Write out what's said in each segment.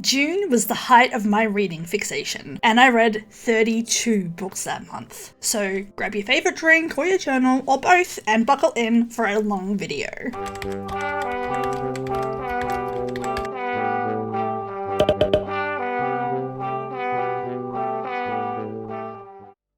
June was the height of my reading fixation, and I read 32 books that month. So grab your favourite drink or your journal, or both, and buckle in for a long video.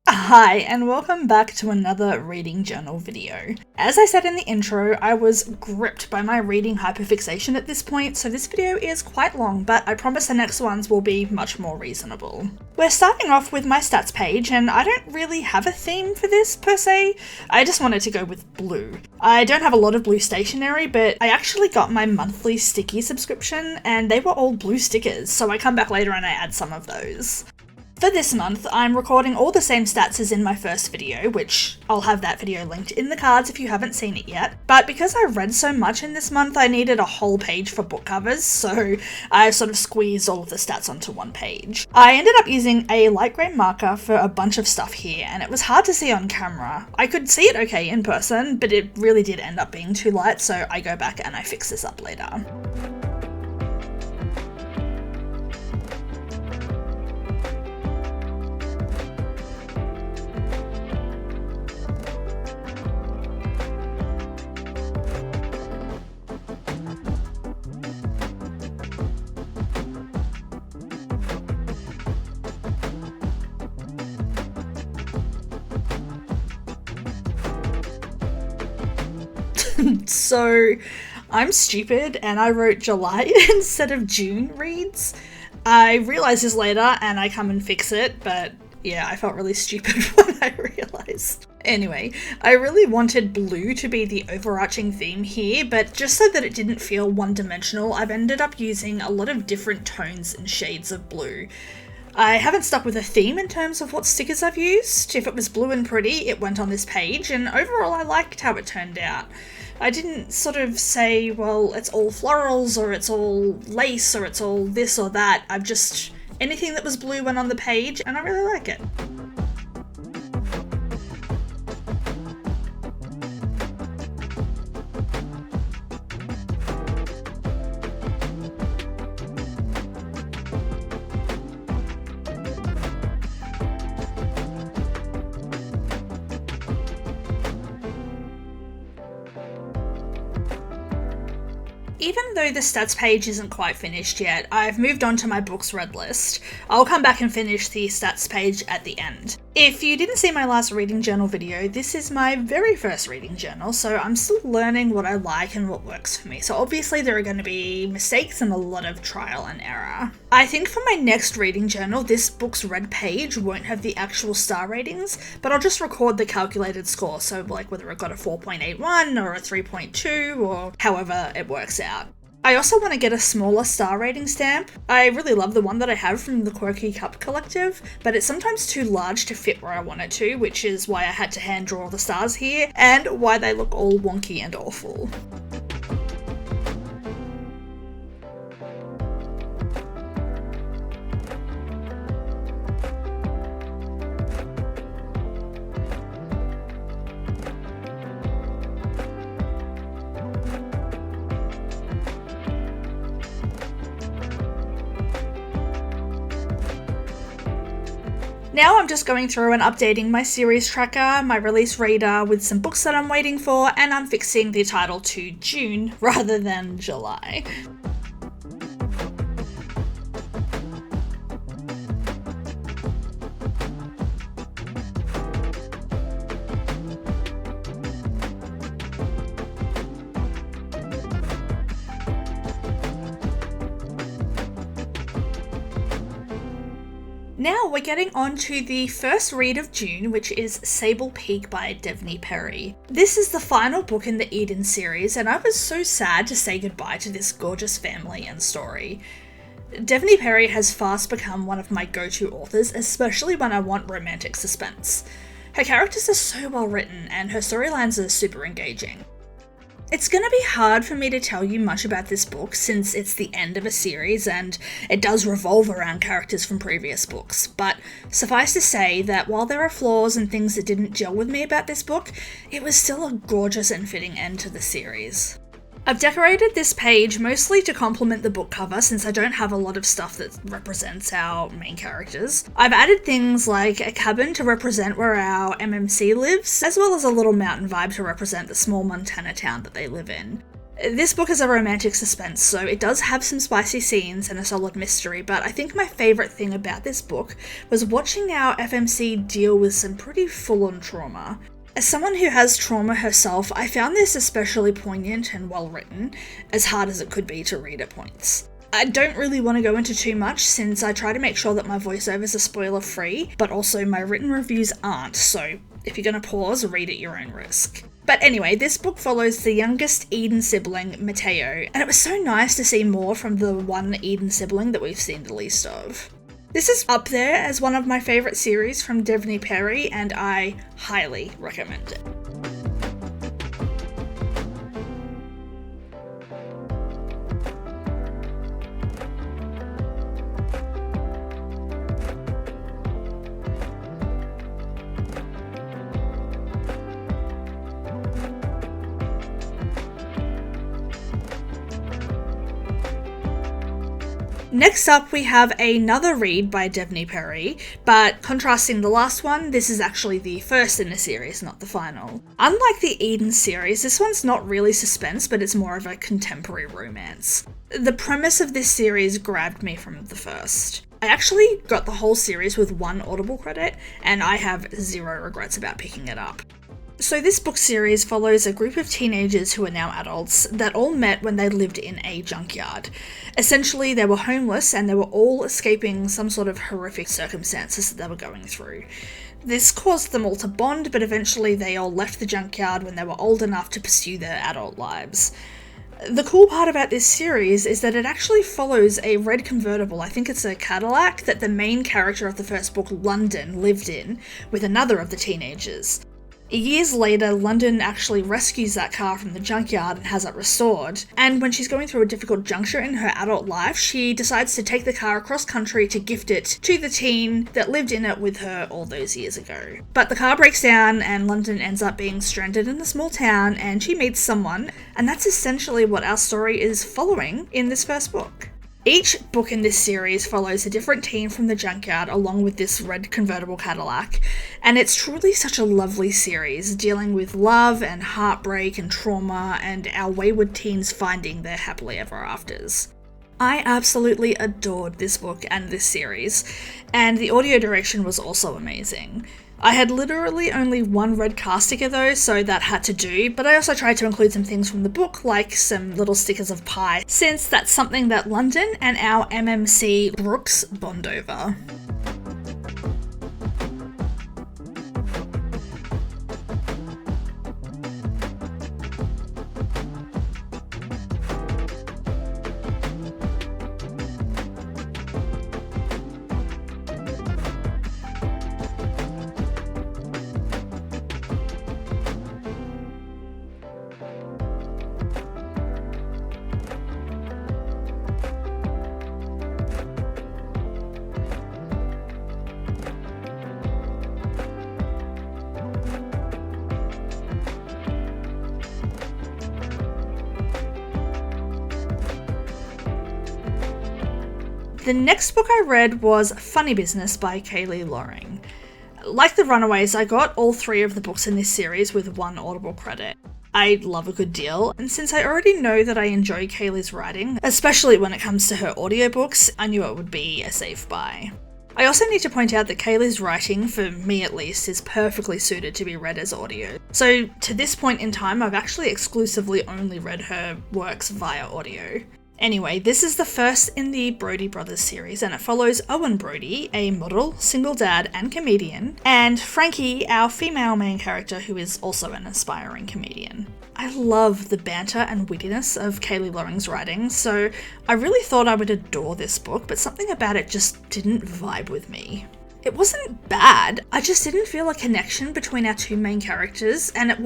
Hi, and welcome back to another reading journal video. As I said in the intro, I was gripped by my reading hyperfixation at this point, so this video is quite long, but I promise the next ones will be much more reasonable. We're starting off with my stats page, and I don't really have a theme for this per se. I just wanted to go with blue. I don't have a lot of blue stationery, but I actually got my monthly sticky subscription, and they were all blue stickers, so I come back later and I add some of those. For this month, I'm recording all the same stats as in my first video, which I'll have that video linked in the cards if you haven't seen it yet. But because I read so much in this month, I needed a whole page for book covers, so I sort of squeezed all of the stats onto one page. I ended up using a light grey marker for a bunch of stuff here, and it was hard to see on camera. I could see it okay in person, but it really did end up being too light, so I go back and I fix this up later. So, I'm stupid and I wrote July instead of June reads. I realised this later and I come and fix it, but yeah, I felt really stupid when I realised. Anyway, I really wanted blue to be the overarching theme here, but just so that it didn't feel one-dimensional, I've ended up using a lot of different tones and shades of blue. I haven't stuck with a theme in terms of what stickers I've used. If it was blue and pretty, it went on this page, and overall I liked how it turned out. I didn't sort of say, well, it's all florals, or it's all lace, or it's all this or that. I've just, anything that was blue went on the page, and I really like it. Even though the stats page isn't quite finished yet, I've moved on to my books read list. I'll come back and finish the stats page at the end. If you didn't see my last reading journal video, this is my very first reading journal, so I'm still learning what I like and what works for me. So obviously there are going to be mistakes and a lot of trial and error. I think for my next reading journal, this book's read page won't have the actual star ratings, but I'll just record the calculated score, so like whether it got a 4.81 or a 3.2 or however it works out. I also want to get a smaller star rating stamp. I really love the one that I have from the Quirky Cup Collective, but it's sometimes too large to fit where I want it to, which is why I had to hand draw the stars here, and why they look all wonky and awful. Now I'm just going through and updating my series tracker, my release reader with some books that I'm waiting for, and I'm fixing the title to June rather than July. Now we're getting on to the first read of June, which is Sable Peak by Devney Perry. This is the final book in the Eden series, and I was so sad to say goodbye to this gorgeous family and story. Devney Perry has fast become one of my go-to authors, especially when I want romantic suspense. Her characters are so well written, and her storylines are super engaging. It's going to be hard for me to tell you much about this book since it's the end of a series and it does revolve around characters from previous books, but suffice to say that while there are flaws and things that didn't gel with me about this book, it was still a gorgeous and fitting end to the series. I've decorated this page mostly to complement the book cover since I don't have a lot of stuff that represents our main characters. I've added things like a cabin to represent where our MMC lives, as well as a little mountain vibe to represent the small Montana town that they live in. This book is a romantic suspense, so it does have some spicy scenes and a solid mystery, but I think my favourite thing about this book was watching our FMC deal with some pretty full-on trauma. As someone who has trauma herself, I found this especially poignant and well written, as hard as it could be to read at points. I don't really want to go into too much since I try to make sure that my voiceovers are spoiler free, but also my written reviews aren't, so if you're going to pause, read at your own risk. But anyway, this book follows the youngest Eden sibling, Mateo, and it was so nice to see more from the one Eden sibling that we've seen the least of. This is up there as one of my favourite series from Devney Perry, and I highly recommend it. Next up, we have another read by Devney Perry, but contrasting the last one, this is actually the first in the series, not the final. Unlike the Eden series, this one's not really suspense, but it's more of a contemporary romance. The premise of this series grabbed me from the first. I actually got the whole series with one Audible credit, and I have zero regrets about picking it up. So this book series follows a group of teenagers who are now adults that all met when they lived in a junkyard. Essentially, they were homeless and they were all escaping some sort of horrific circumstances that they were going through. This caused them all to bond, but eventually they all left the junkyard when they were old enough to pursue their adult lives. The cool part about this series is that it actually follows a red convertible, I think it's a Cadillac, that the main character of the first book, London, lived in with another of the teenagers. Years later, London actually rescues that car from the junkyard and has it restored, and when she's going through a difficult juncture in her adult life, she decides to take the car across country to gift it to the teen that lived in it with her all those years ago. But the car breaks down and London ends up being stranded in a small town and she meets someone, and that's essentially what our story is following in this first book. Each book in this series follows a different teen from the junkyard along with this red convertible Cadillac, and it's truly such a lovely series, dealing with love and heartbreak and trauma and our wayward teens finding their happily ever afters. I absolutely adored this book and this series, and the audio direction was also amazing. I had literally only one red car sticker though, so that had to do, but I also tried to include some things from the book, like some little stickers of pie, since that's something that London and our MMC Brooks bond over. The next book I read was Funny Business by Kayley. Like the Runaways, I got all three of the books in this series with one Audible credit. I love a good deal, and since I already know that I enjoy Kayley's writing, especially when it comes to her audiobooks, I knew it would be a safe buy. I also need to point out that Kayley's writing, for me at least, is perfectly suited to be read as audio. So to this point in time, I've actually exclusively only read her works via audio. Anyway, this is the first in the Brody Brothers series, and it follows Owen Brody, a model, single dad, and comedian, and Frankie, our female main character, who is also an aspiring comedian. I love the banter and wittiness of Kayley Loring's writing, so I really thought I would adore this book, but something about it just didn't vibe with me. It wasn't bad, I just didn't feel a connection between our two main characters, and it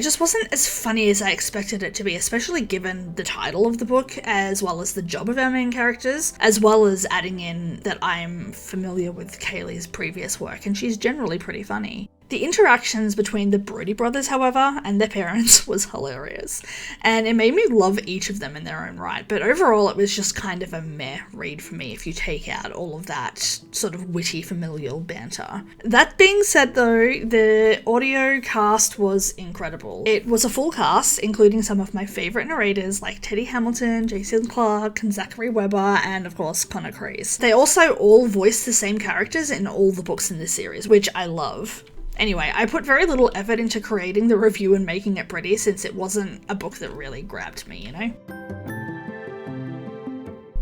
just wasn't as funny as I expected it to be, especially given the title of the book, as well as the job of our main characters, as well as adding in that I'm familiar with Kayley's previous work, and she's generally pretty funny. The The interactions between the Brody brothers, however, and their parents was hilarious, and it made me love each of them in their own right, but overall it was just kind of a meh read for me if you take out all of that sort of witty familial banter. That being said though, the audio cast was incredible. It was a full cast, including some of my favourite narrators like Teddy Hamilton, Jason Clarke, and Zachary Webber, and of course Connor Kreese. They also all voiced the same characters in all the books in this series, which I love. Anyway, I put very little effort into creating the review and making it pretty since it wasn't a book that really grabbed me, you know?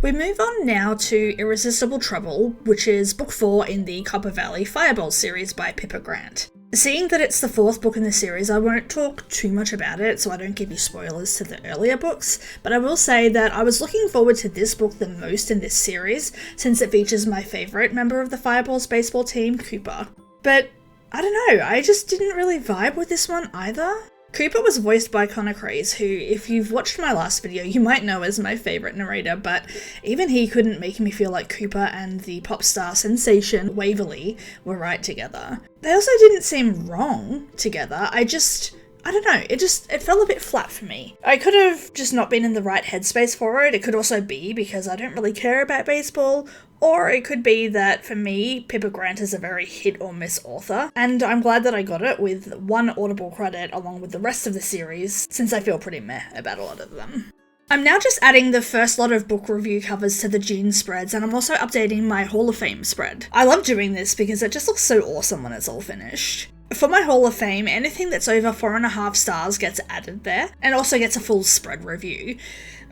We move on now to Irresistible Trouble, which is book 4 in the Copper Valley Fireball series by Pippa Grant. Seeing that it's the 4th book in the series, I won't talk too much about it so I don't give you spoilers to the earlier books, but I will say that I was looking forward to this book the most in this series since it features my favourite member of the Fireballs baseball team, Cooper. But I don't know, I just didn't really vibe with this one either. Cooper was voiced by Connor Kreese, who, if you've watched my last video, you might know as my favourite narrator, but even he couldn't make me feel like Cooper and the pop star sensation Waverly were right together. They also didn't seem wrong together, I don't know, it fell a bit flat for me. I could have just not been in the right headspace for it. It could also be because I don't really care about baseball, or it could be that for me, Pippa Grant is a very hit or miss author, and I'm glad that I got it with one Audible credit along with the rest of the series, since I feel pretty meh about a lot of them. I'm now just adding the first lot of book review covers to the June spreads, and I'm also updating my Hall of Fame spread. I love doing this because it just looks so awesome when it's all finished. For my Hall of Fame, anything that's over 4.5 stars gets added there, and also gets a full spread review.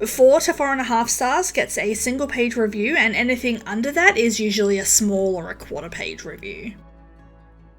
4 to 4.5 stars gets a single page review, and anything under that is usually a small or a quarter page review.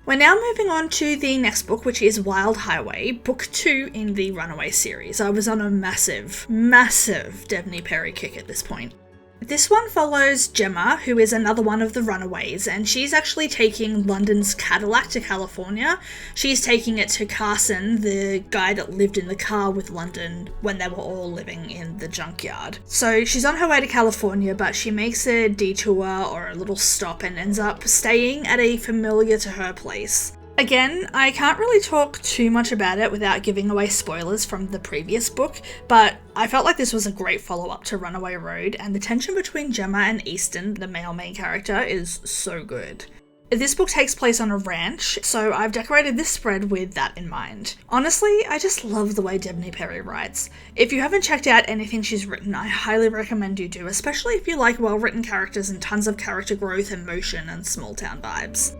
We're now moving on to the next book, which is Wild Highway, book 2 in the Runaway series. I was on a massive Devney Perry kick at this point. This one follows Gemma, who is another one of the Runaways, and she's actually taking London's Cadillac to California. She's taking it to Carson, the guy that lived in the car with London when they were all living in the junkyard. So she's on her way to California, but she makes a detour or a little stop and ends up staying at a familiar to her place. Again, I can't really talk too much about it without giving away spoilers from the previous book, but I felt like this was a great follow-up to Runaway Road, and the tension between Gemma and Easton, the male main character, is so good. This book takes place on a ranch, so I've decorated this spread with that in mind. Honestly, I just love the way Devney Perry writes. If you haven't checked out anything she's written, I highly recommend you do, especially if you like well-written characters and tons of character growth, emotion, and small-town vibes.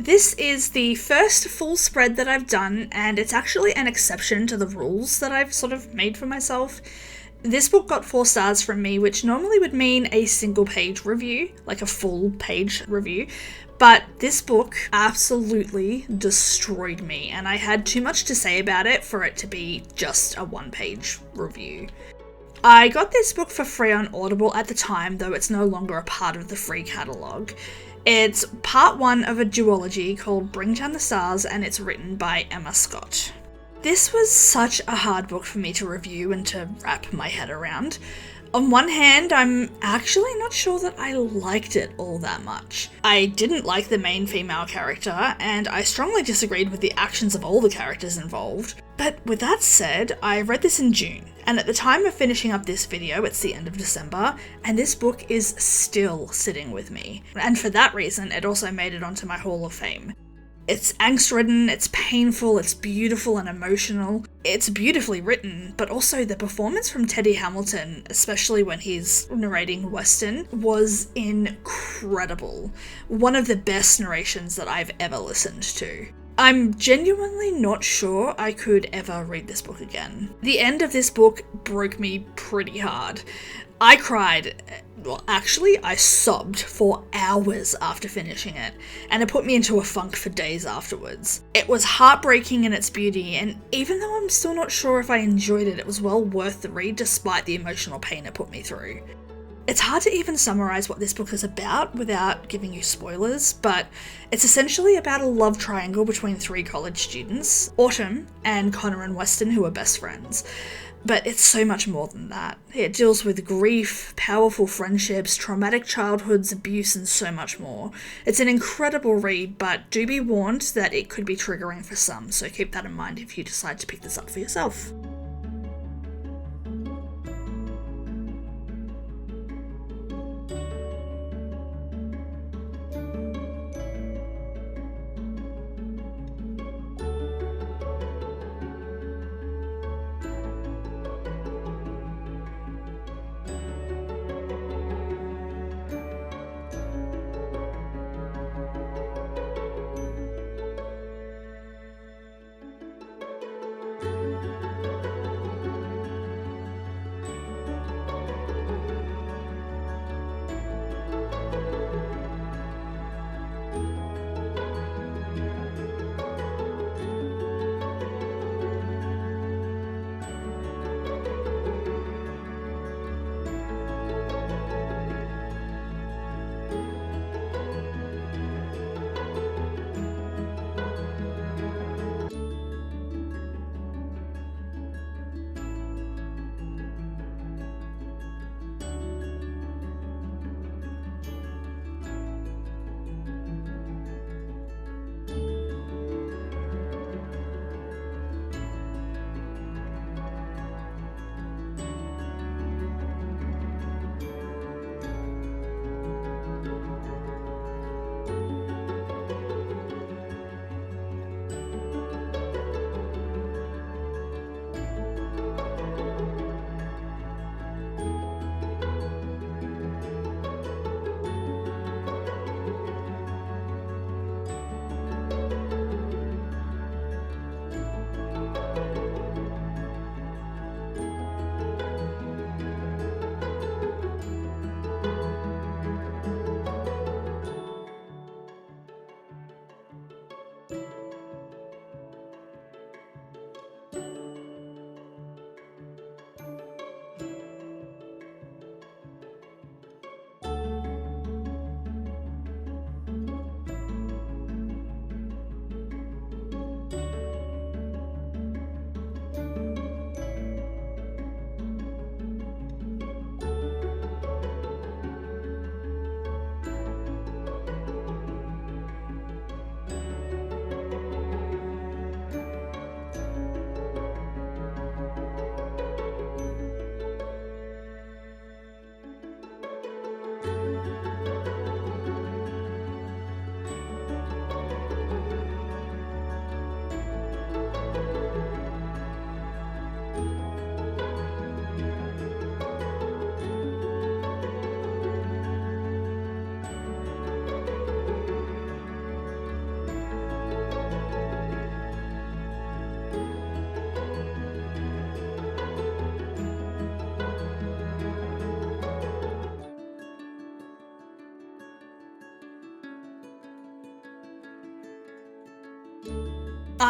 This is the first full spread that I've done, and it's actually an exception to the rules that I've sort of made for myself. This book got 4 stars from me, which normally would mean a single page review, like a full page review, but this book absolutely destroyed me, and I had too much to say about it for it to be just a 1-page review. I got this book for free on Audible at the time, though it's no longer a part of the free catalogue. It's part 1 of a duology called Bring Down the Stars, and it's written by Emma Scott. This was such a hard book for me to review and to wrap my head around. On one hand, I'm actually not sure that I liked it all that much. I didn't like the main female character, and I strongly disagreed with the actions of all the characters involved. But with that said, I read this in June, and at the time of finishing up this video, it's the end of December, and this book is still sitting with me. And for that reason, it also made it onto my Hall of Fame. It's angst-ridden, it's painful, it's beautiful and emotional. It's beautifully written, but also the performance from Teddy Hamilton, especially when he's narrating Western, was incredible. One of the best narrations that I've ever listened to. I'm genuinely not sure I could ever read this book again. The end of this book broke me pretty hard. I cried. Well, actually, I sobbed for hours after finishing it, and it put me into a funk for days afterwards. It was heartbreaking in its beauty, and even though I'm still not sure if I enjoyed it, it was well worth the read despite the emotional pain it put me through. It's hard to even summarize what this book is about without giving you spoilers, but it's essentially about a love triangle between 3 college students, Autumn and Connor and Weston, who are best friends. But it's so much more than that. It deals with grief, powerful friendships, traumatic childhoods, abuse, and so much more. It's an incredible read, but do be warned that it could be triggering for some, so keep that in mind if you decide to pick this up for yourself.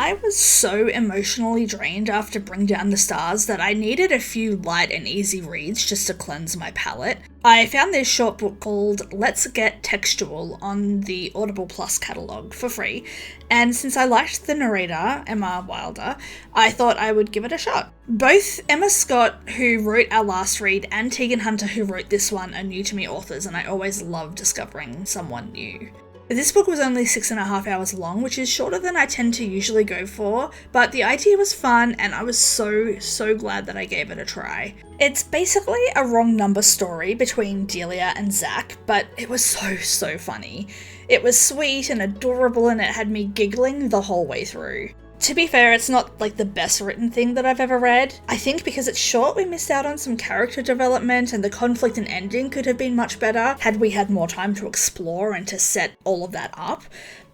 I was so emotionally drained after Bring Down the Stars that I needed a few light and easy reads just to cleanse my palette. I found this short book called Let's Get Textual on the Audible Plus catalogue for free, and since I liked the narrator, Emma Wilder, I thought I would give it a shot. Both Emma Scott, who wrote our last read, and Teagan Hunter, who wrote this one, are new to me authors, and I always love discovering someone new. This book was only 6.5 hours long, which is shorter than I tend to usually go for, but the idea was fun and I was so glad that I gave it a try. It's basically a wrong number story between Delia and Zach, but it was so funny. It was sweet and adorable and it had me giggling the whole way through. To be fair, it's not like the best written thing that I've ever read. I think because it's short, we missed out on some character development and the conflict and ending could have been much better had we had more time to explore and to set all of that up.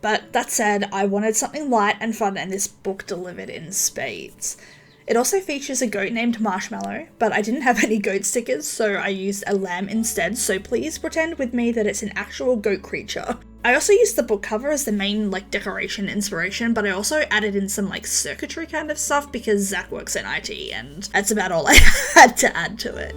But that said, I wanted something light and fun and this book delivered in spades. It also features a goat named Marshmallow, but I didn't have any goat stickers, so I used a lamb instead, so please pretend with me that it's an actual goat creature. I also used the book cover as the main decoration inspiration, but I also added in some circuitry kind of stuff because Zach works in IT and that's about all I had to add to it.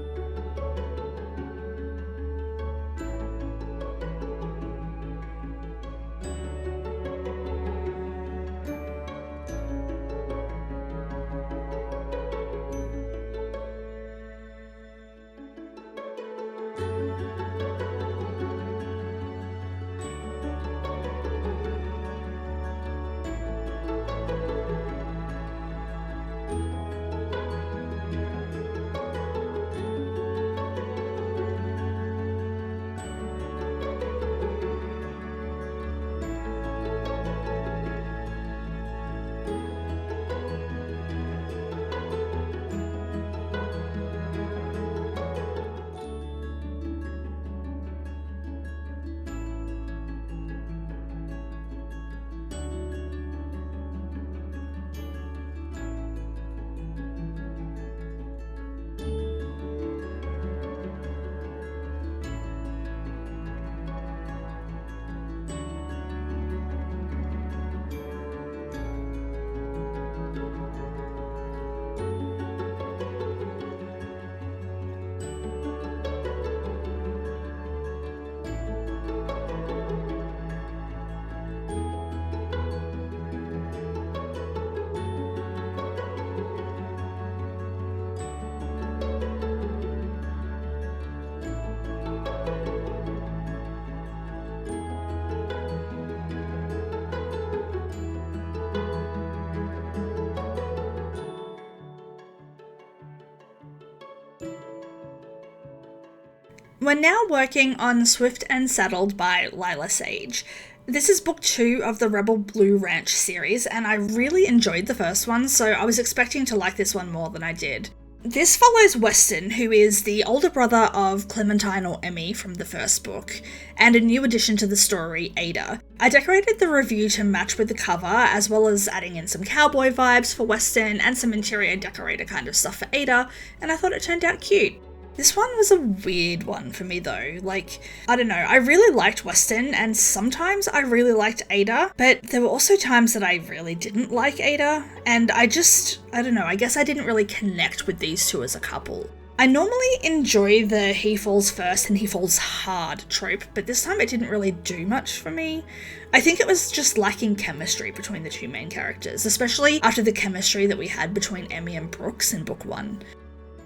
We're now working on Swift and Saddled by Lyla Sage. This is book 2 of the Rebel Blue Ranch series, and I really enjoyed the first one, so I was expecting to like this one more than I did. This follows Weston, who is the older brother of Clementine or Emmy from the first book, and a new addition to the story, Ada. I decorated the review to match with the cover, as well as adding in some cowboy vibes for Weston and some interior decorator kind of stuff for Ada, and I thought it turned out cute. This one was a weird one for me though. I don't know, I really liked Weston and sometimes I really liked Ada, but there were also times that I really didn't like Ada, and I don't know, I guess I didn't really connect with these two as a couple. I normally enjoy the he falls first and he falls hard trope, but this time it didn't really do much for me. I think it was just lacking chemistry between the two main characters, especially after the chemistry that we had between Emmy and Brooks in book 1.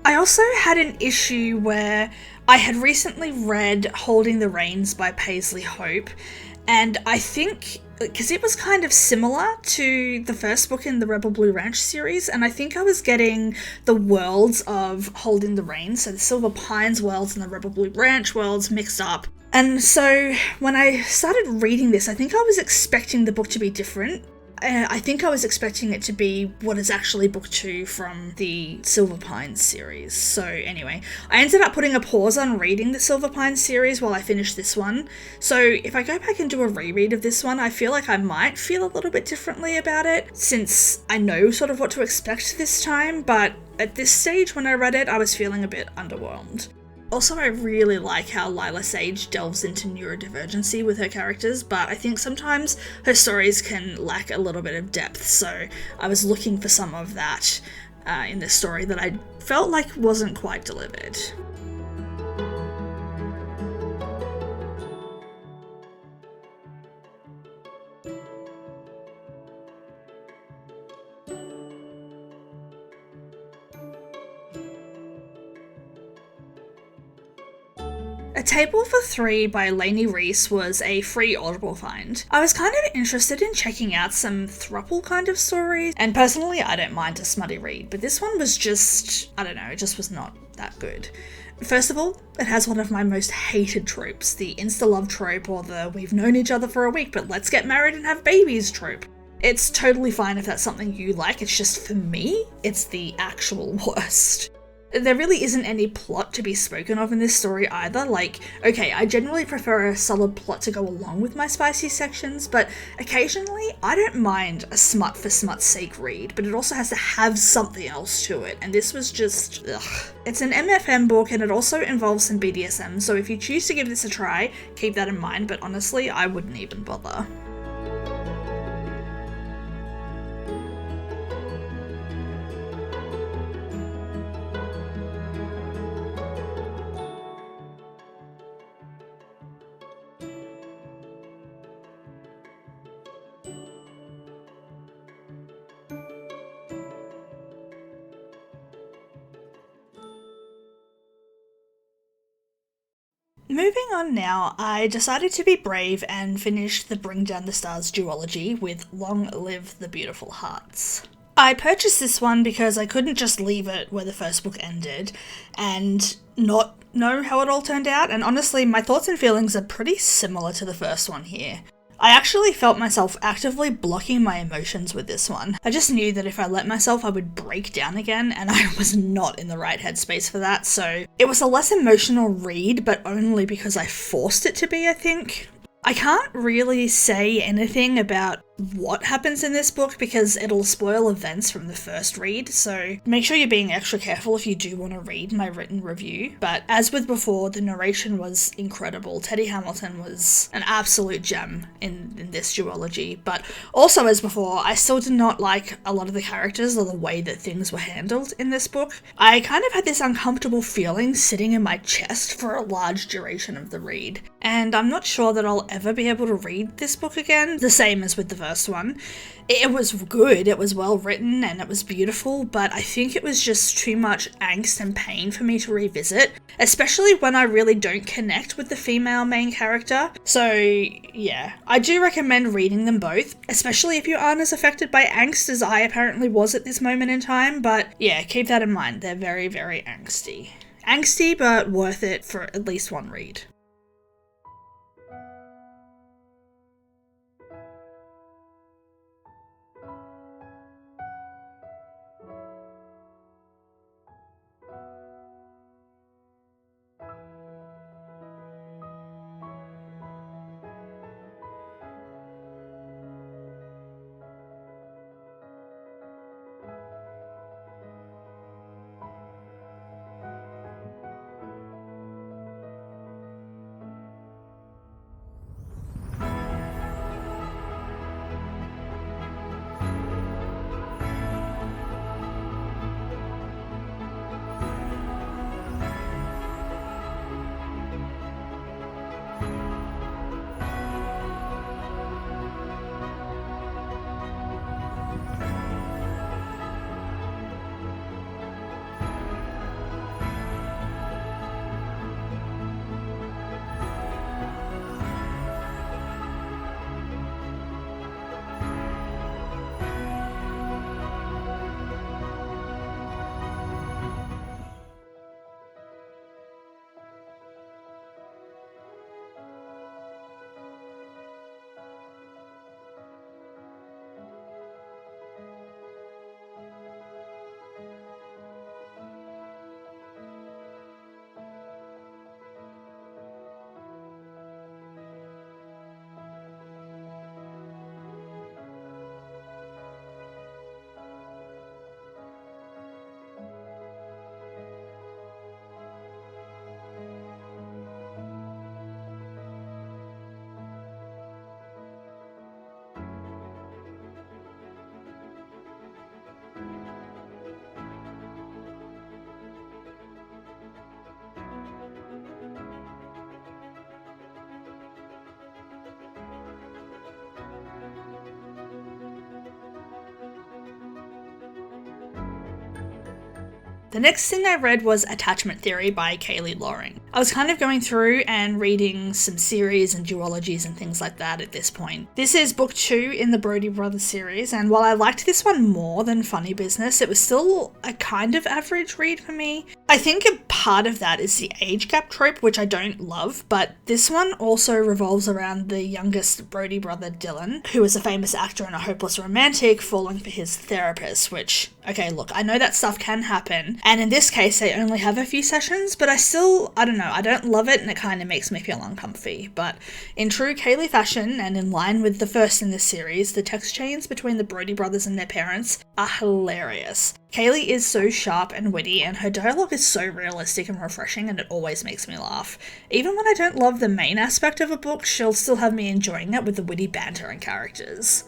I also had an issue where I had recently read Holding the Reins by Paisley Hope, and I think, because it was kind of similar to the first book in the Rebel Blue Ranch series, and I think I was getting the worlds of Holding the Reins, so the Silver Pines worlds and the Rebel Blue Ranch worlds mixed up. And so when I started reading this, I think I was expecting the book to be different. I think I was expecting it to be what is actually book 2 from the Silver Pines series. So anyway, I ended up putting a pause on reading the Silver Pines series while I finished this one. So if I go back and do a reread of this one, I feel like I might feel a little bit differently about it, since I know sort of what to expect this time, but at this stage when I read it, I was feeling a bit underwhelmed. Also, I really like how Lyla Sage delves into neurodivergency with her characters, but I think sometimes her stories can lack a little bit of depth, so I was looking for some of that in this story that I felt like wasn't quite delivered. A Table for Three by Lainey Reese was a free Audible find. I was kind of interested in checking out some throuple kind of stories, and personally I don't mind a smutty read, but this one was just, I don't know, it just was not that good. First of all, it has one of my most hated tropes, the insta-love trope, or the we've known each other for a week but let's get married and have babies trope. It's totally fine if that's something you like, it's just for me, it's the actual worst. There really isn't any plot to be spoken of in this story either. Like, okay, I generally prefer a solid plot to go along with my spicy sections, but occasionally I don't mind a smut for smut's sake read, but it also has to have something else to it, and this was just, ugh. It's an MFM book and it also involves some BDSM, so if you choose to give this a try, keep that in mind, but honestly, I wouldn't even bother. Moving on now, I decided to be brave and finished the Bring Down the Stars duology with Long Live the Beautiful Hearts. I purchased this one because I couldn't just leave it where the first book ended and not know how it all turned out, and honestly, my thoughts and feelings are pretty similar to the first one here. I actually felt myself actively blocking my emotions with this one. I just knew that if I let myself, I would break down again, and I was not in the right headspace for that, so it was a less emotional read, but only because I forced it to be, I think. I can't really say anything about what happens in this book because it'll spoil events from the first read, so make sure you're being extra careful if you do want to read my written review. But as with before, the narration was incredible. Teddy Hamilton was an absolute gem in this duology, but also as before, I still did not like a lot of the characters or the way that things were handled in this book. I kind of had this uncomfortable feeling sitting in my chest for a large duration of the read, and I'm not sure that I'll ever be able to read this book again, the same as with the first one. It was good, it was well written, and it was beautiful, but I think it was just too much angst and pain for me to revisit, especially when I really don't connect with the female main character. So yeah, I do recommend reading them both, especially if you aren't as affected by angst as I apparently was at this moment in time, but yeah, keep that in mind, they're very, very angsty. Angsty, but worth it for at least one read. The next thing I read was Attachment Theory by Kayley Loring. I was kind of going through and reading some series and duologies and things like that at this point. This is book 2 in the Brody Brothers series, and while I liked this one more than Funny Business, it was still a kind of average read for me. I think a part of that is the age gap trope, which I don't love, but this one also revolves around the youngest Brody brother, Dylan, who is a famous actor and a hopeless romantic, falling for his therapist, which, okay, look, I know that stuff can happen, and in this case they only have a few sessions, but I don't know, I don't love it and it kind of makes me feel uncomfy. But in true Kayley fashion, and in line with the first in this series, the text chains between the Brody brothers and their parents are hilarious. Kayley is so sharp and witty, and her dialogue is so realistic and refreshing, and it always makes me laugh. Even when I don't love the main aspect of a book, she'll still have me enjoying it with the witty banter and characters.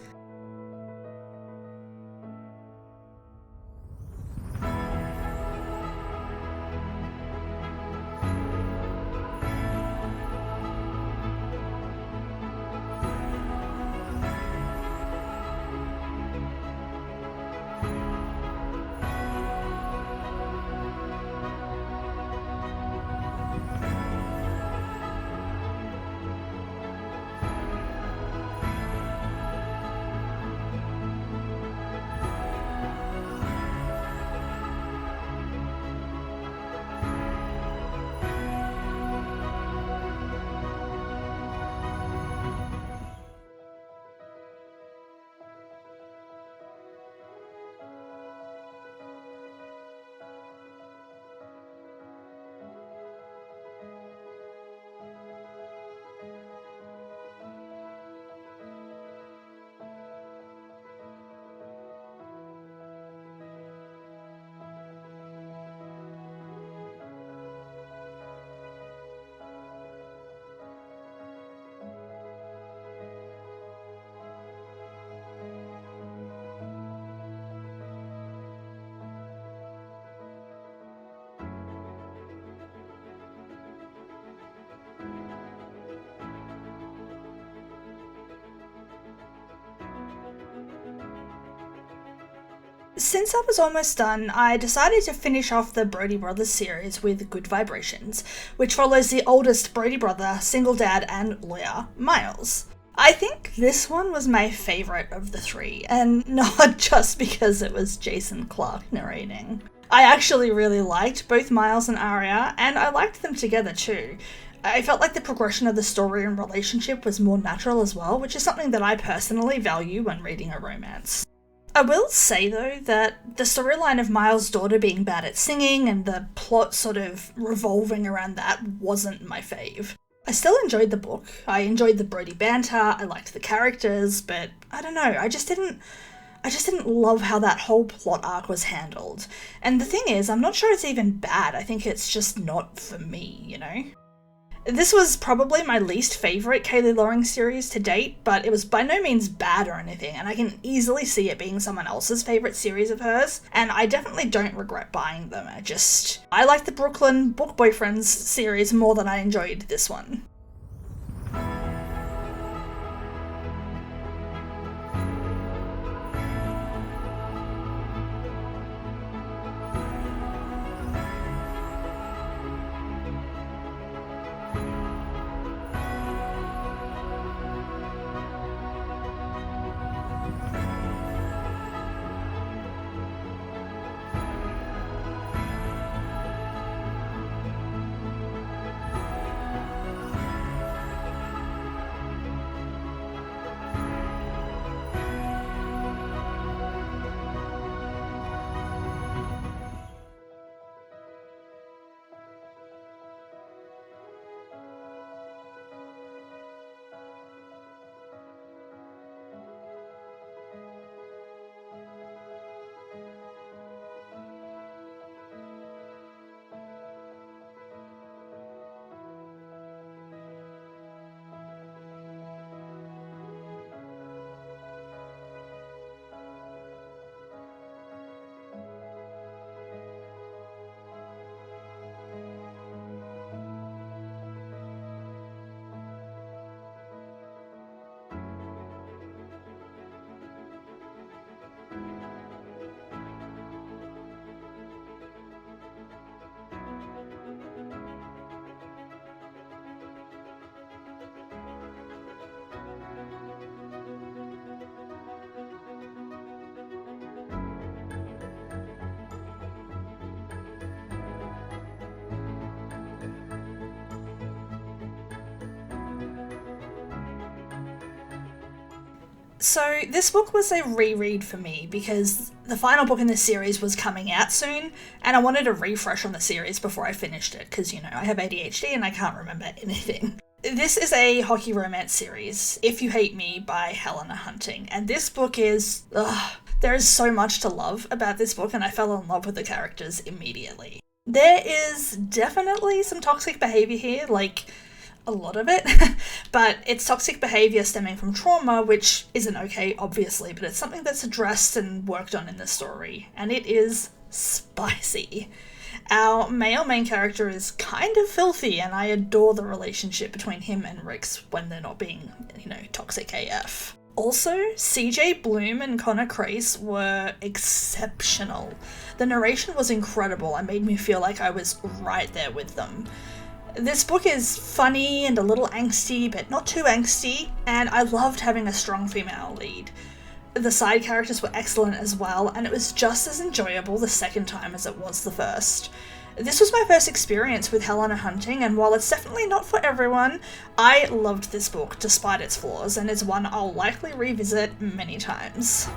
Since I was almost done, I decided to finish off the Brody Brothers series with Good Vibrations, which follows the oldest Brody brother, single dad and lawyer, Miles. I think this one was my favourite of the three, and not just because it was Jason Clarke narrating. I actually really liked both Miles and Aria, and I liked them together too. I felt like the progression of the story and relationship was more natural as well, which is something that I personally value when reading a romance. I will say though that the storyline of Miles' daughter being bad at singing and the plot sort of revolving around that wasn't my fave. I still enjoyed the book, I enjoyed the Brody banter, I liked the characters, but I don't know, I just didn't love how that whole plot arc was handled. And the thing is, I'm not sure it's even bad, I think it's just not for me, you know? This was probably my least favourite Kayley Loring series to date, but it was by no means bad or anything, and I can easily see it being someone else's favourite series of hers, and I definitely don't regret buying them. I like the Brooklyn Book Boyfriends series more than I enjoyed this one. So this book was a reread for me because the final book in this series was coming out soon and I wanted a refresh on the series before I finished it because, you know, I have ADHD and I can't remember anything. This is a hockey romance series, If You Hate Me by Helena Hunting, and this book is... there is so much to love about this book and I fell in love with the characters immediately. There is definitely some toxic behaviour here, like a lot of it, but it's toxic behaviour stemming from trauma, which isn't okay, obviously, but it's something that's addressed and worked on in the story, and it is spicy. Our male main character is kind of filthy, and I adore the relationship between him and Reese when they're not being, you know, toxic AF. Also, CJ Bloom and Connor Crace were exceptional. The narration was incredible and made me feel like I was right there with them. This book is funny and a little angsty, but not too angsty, and I loved having a strong female lead. The side characters were excellent as well, and it was just as enjoyable the second time as it was the first. This was my first experience with Helena Hunting, and while it's definitely not for everyone, I loved this book despite its flaws, and is one I'll likely revisit many times.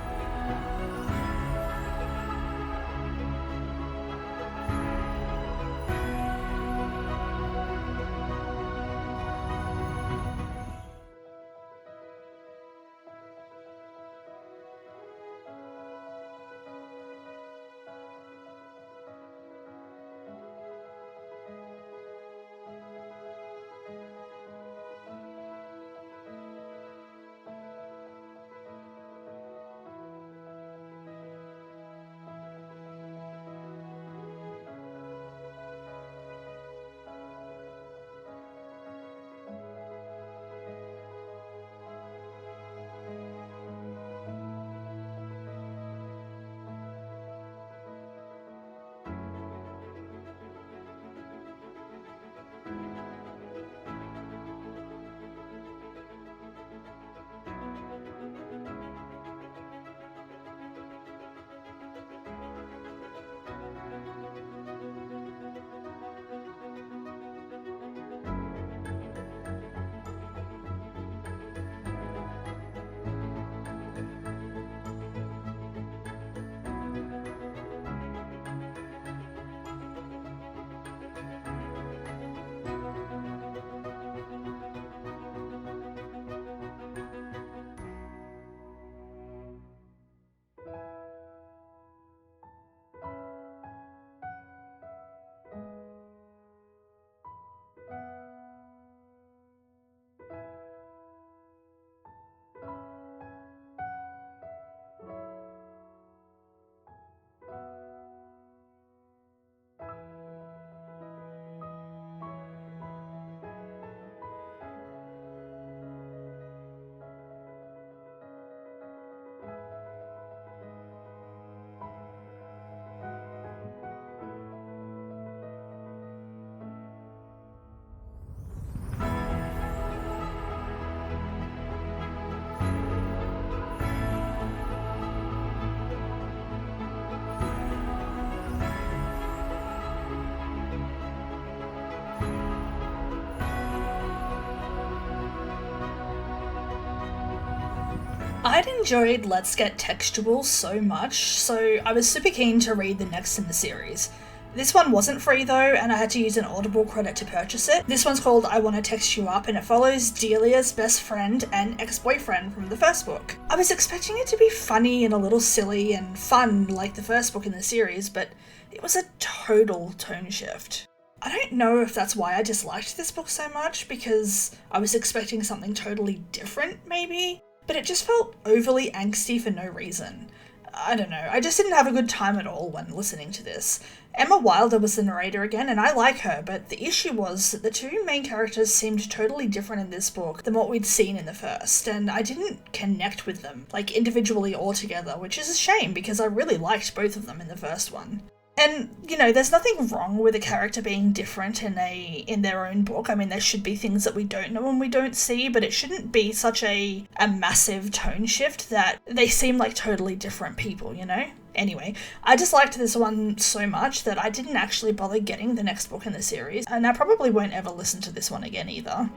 I'd enjoyed Let's Get Textual so much, so I was super keen to read the next in the series. This one wasn't free though, and I had to use an Audible credit to purchase it. This one's called I Wanna Text You Up, and it follows Delia's best friend and ex-boyfriend from the first book. I was expecting it to be funny and a little silly and fun like the first book in the series, but it was a total tone shift. I don't know if that's why I disliked this book so much, because I was expecting something totally different maybe, but it just felt overly angsty for no reason. I don't know, I just didn't have a good time at all when listening to this. Emma Wilder was the narrator again, and I like her, but the issue was that the two main characters seemed totally different in this book than what we'd seen in the first, and I didn't connect with them, like individually or together, which is a shame because I really liked both of them in the first one. And, you know, there's nothing wrong with a character being different in their own book. I mean, there should be things that we don't know and we don't see, but it shouldn't be such a massive tone shift that they seem like totally different people, you know? Anyway, I just liked this one so much that I didn't actually bother getting the next book in the series, and I probably won't ever listen to this one again either.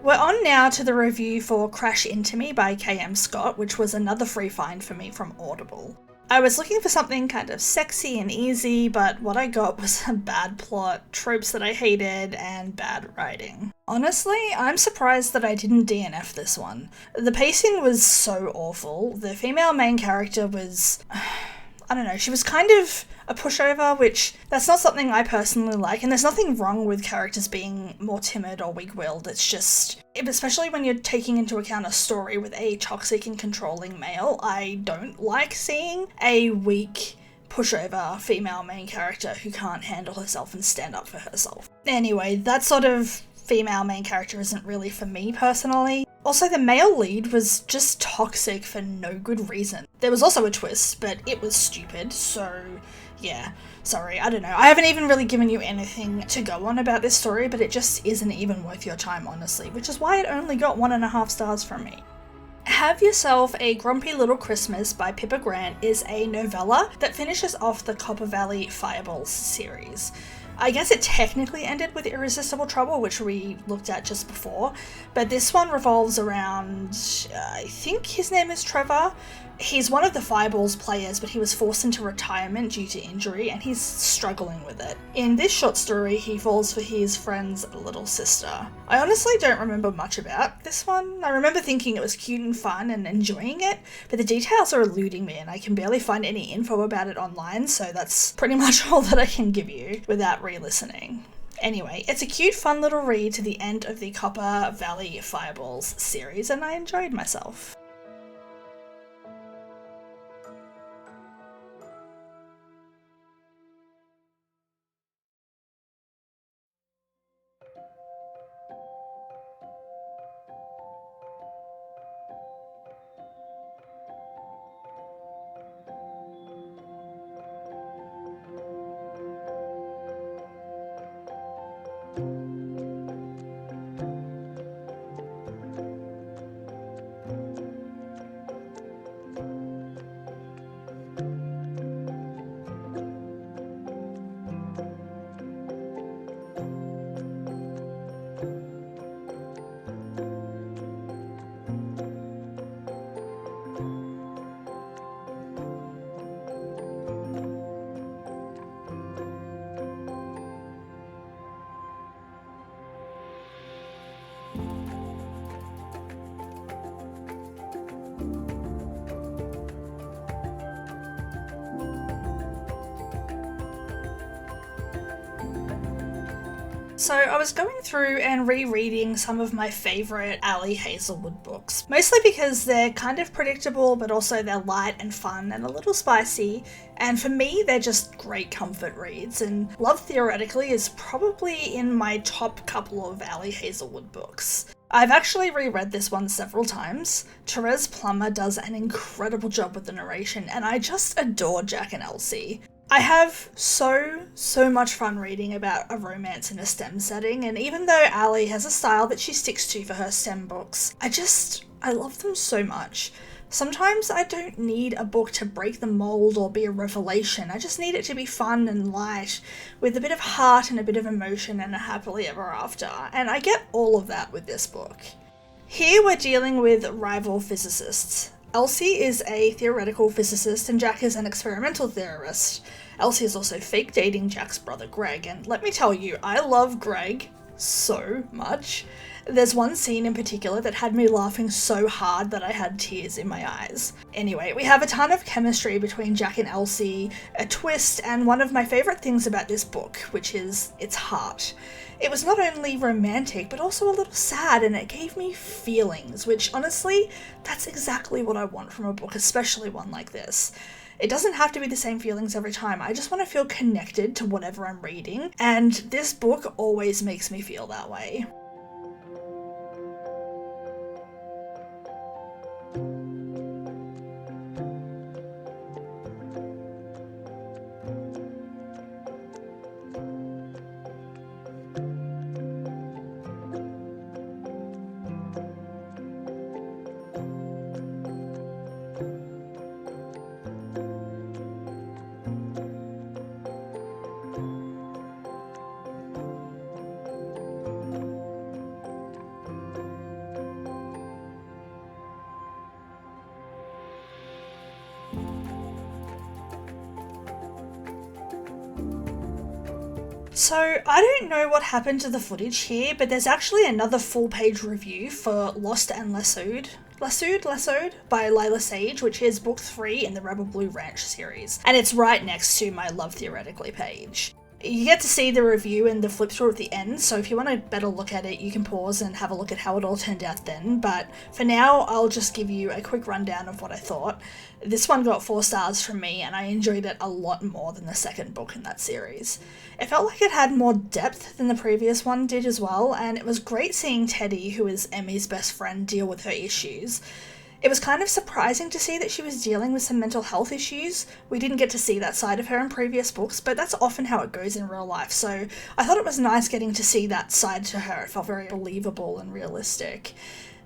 We're on now to the review for Crash Into Me by KM Scott, which was another free find for me from Audible. I was looking for something kind of sexy and easy, but what I got was a bad plot, tropes that I hated, and bad writing. Honestly, I'm surprised that I didn't DNF this one. The pacing was so awful. The female main character was... I don't know, she was kind of a pushover, which that's not something I personally like, and there's nothing wrong with characters being more timid or weak-willed. It's just, especially when you're taking into account a story with a toxic and controlling male, I don't like seeing a weak pushover female main character who can't handle herself and stand up for herself. Anyway, that sort of female main character isn't really for me personally. Also, the male lead was just toxic for no good reason. There was also a twist, but it was stupid, so yeah, sorry, I don't know. I haven't even really given you anything to go on about this story, but it just isn't even worth your time, honestly, which is why it only got 1.5 stars from me. Have Yourself a Grumpy Little Christmas by Pippa Grant is a novella that finishes off the Copper Valley Fireballs series. I guess it technically ended with Irresistible Trouble, which we looked at just before, but this one revolves around, I think his name is Trevor. He's one of the Fireballs players, but he was forced into retirement due to injury, and he's struggling with it. In this short story, he falls for his friend's little sister. I honestly don't remember much about this one. I remember thinking it was cute and fun and enjoying it, but the details are eluding me, and I can barely find any info about it online, so that's pretty much all that I can give you without re-listening. Anyway, it's a cute, fun little read to the end of the Copper Valley Fireballs series, and I enjoyed myself. So I was going through and rereading some of my favourite Ali Hazelwood books, mostly because they're kind of predictable, but also they're light and fun and a little spicy, and for me they're just great comfort reads, and Love Theoretically is probably in my top couple of Ali Hazelwood books. I've actually reread this one several times. Therese Plummer does an incredible job with the narration, and I just adore Jack and Elsie. I have so much fun reading about a romance in a STEM setting, and even though Ali has a style that she sticks to for her STEM books, I love them so much. Sometimes I don't need a book to break the mold or be a revelation. I just need it to be fun and light, with a bit of heart and a bit of emotion and a happily ever after, and I get all of that with this book. Here we're dealing with rival physicists. Elsie is a theoretical physicist and Jack is an experimental theorist. Elsie is also fake dating Jack's brother Greg, and let me tell you, I love Greg so much. There's one scene in particular that had me laughing so hard that I had tears in my eyes. Anyway, we have a ton of chemistry between Jack and Elsie, a twist, and one of my favourite things about this book, which is its heart. It was not only romantic, but also a little sad, and it gave me feelings, which honestly, that's exactly what I want from a book, especially one like this. It doesn't have to be the same feelings every time. I just want to feel connected to whatever I'm reading, and this book always makes me feel that way. So, I don't know what happened to the footage here, but there's actually another full-page review for Lost and Lassoed by Lyla Sage, which is book 3 in the Rebel Blue Ranch series, and it's right next to my Love Theoretically page. You get to see the review and the flip through at the end, so if you want a better look at it, you can pause and have a look at how it all turned out then, but for now, I'll just give you a quick rundown of what I thought. This one got 4 stars from me, and I enjoyed it a lot more than the second book in that series. It felt like it had more depth than the previous one did as well, and it was great seeing Teddy, who is Emmy's best friend, deal with her issues. It was kind of surprising to see that she was dealing with some mental health issues. We didn't get to see that side of her in previous books, but that's often how it goes in real life, so I thought it was nice getting to see that side to her. It felt very believable and realistic.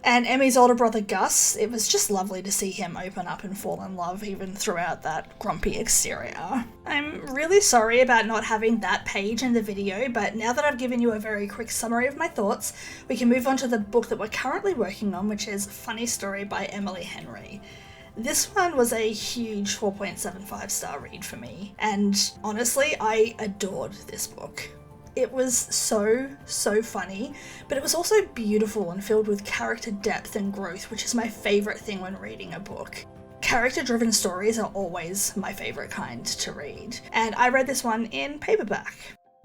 And Emmy's older brother Gus, it was just lovely to see him open up and fall in love even throughout that grumpy exterior. I'm really sorry about not having that page in the video, but now that I've given you a very quick summary of my thoughts, we can move on to the book that we're currently working on, which is Funny Story by Emily Henry. This one was a huge 4.75 star read for me, and honestly, I adored this book. It was so funny, but it was also beautiful and filled with character depth and growth, which is my favourite thing when reading a book. Character-driven stories are always my favourite kind to read, and I read this one in paperback.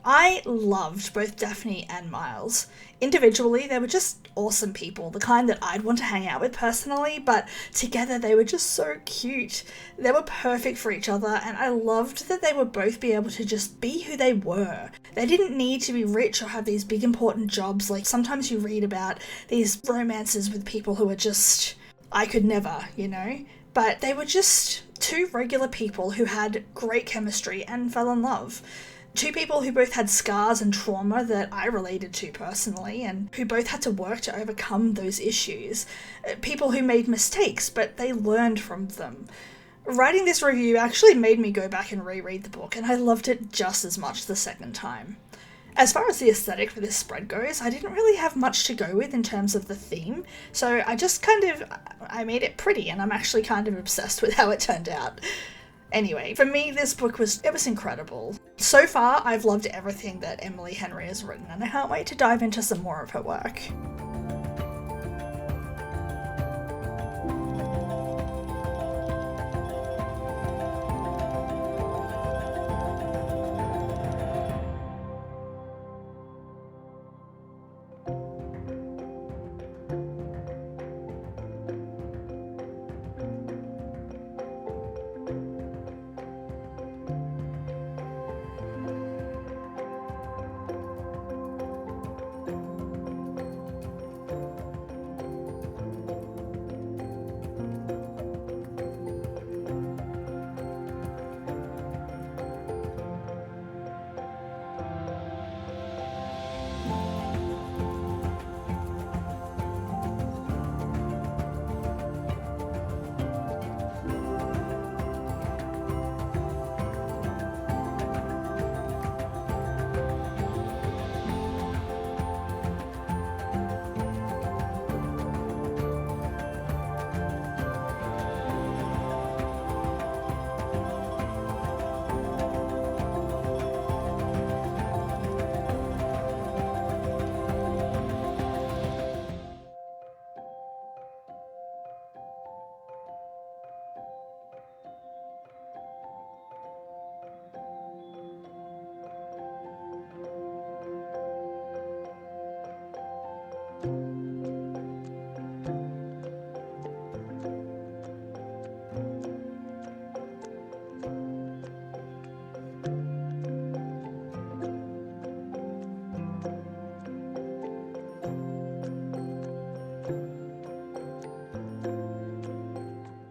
I loved both Devney and Miles. Individually, they were just awesome people, the kind that I'd want to hang out with personally, but together they were just so cute. They were perfect for each other, and I loved that they would both be able to just be who they were. They didn't need to be rich or have these big important jobs like sometimes you read about these romances with people who are just, I could never, you know? But they were just 2 regular people who had great chemistry and fell in love. 2 people who both had scars and trauma that I related to personally, and who both had to work to overcome those issues. People who made mistakes, but they learned from them. Writing this review actually made me go back and reread the book, and I loved it just as much the second time. As far as the aesthetic for this spread goes, I didn't really have much to go with in terms of the theme, so I made it pretty, and I'm actually kind of obsessed with how it turned out. Anyway, for me, this book was incredible. So far, I've loved everything that Emily Henry has written, and I can't wait to dive into some more of her work.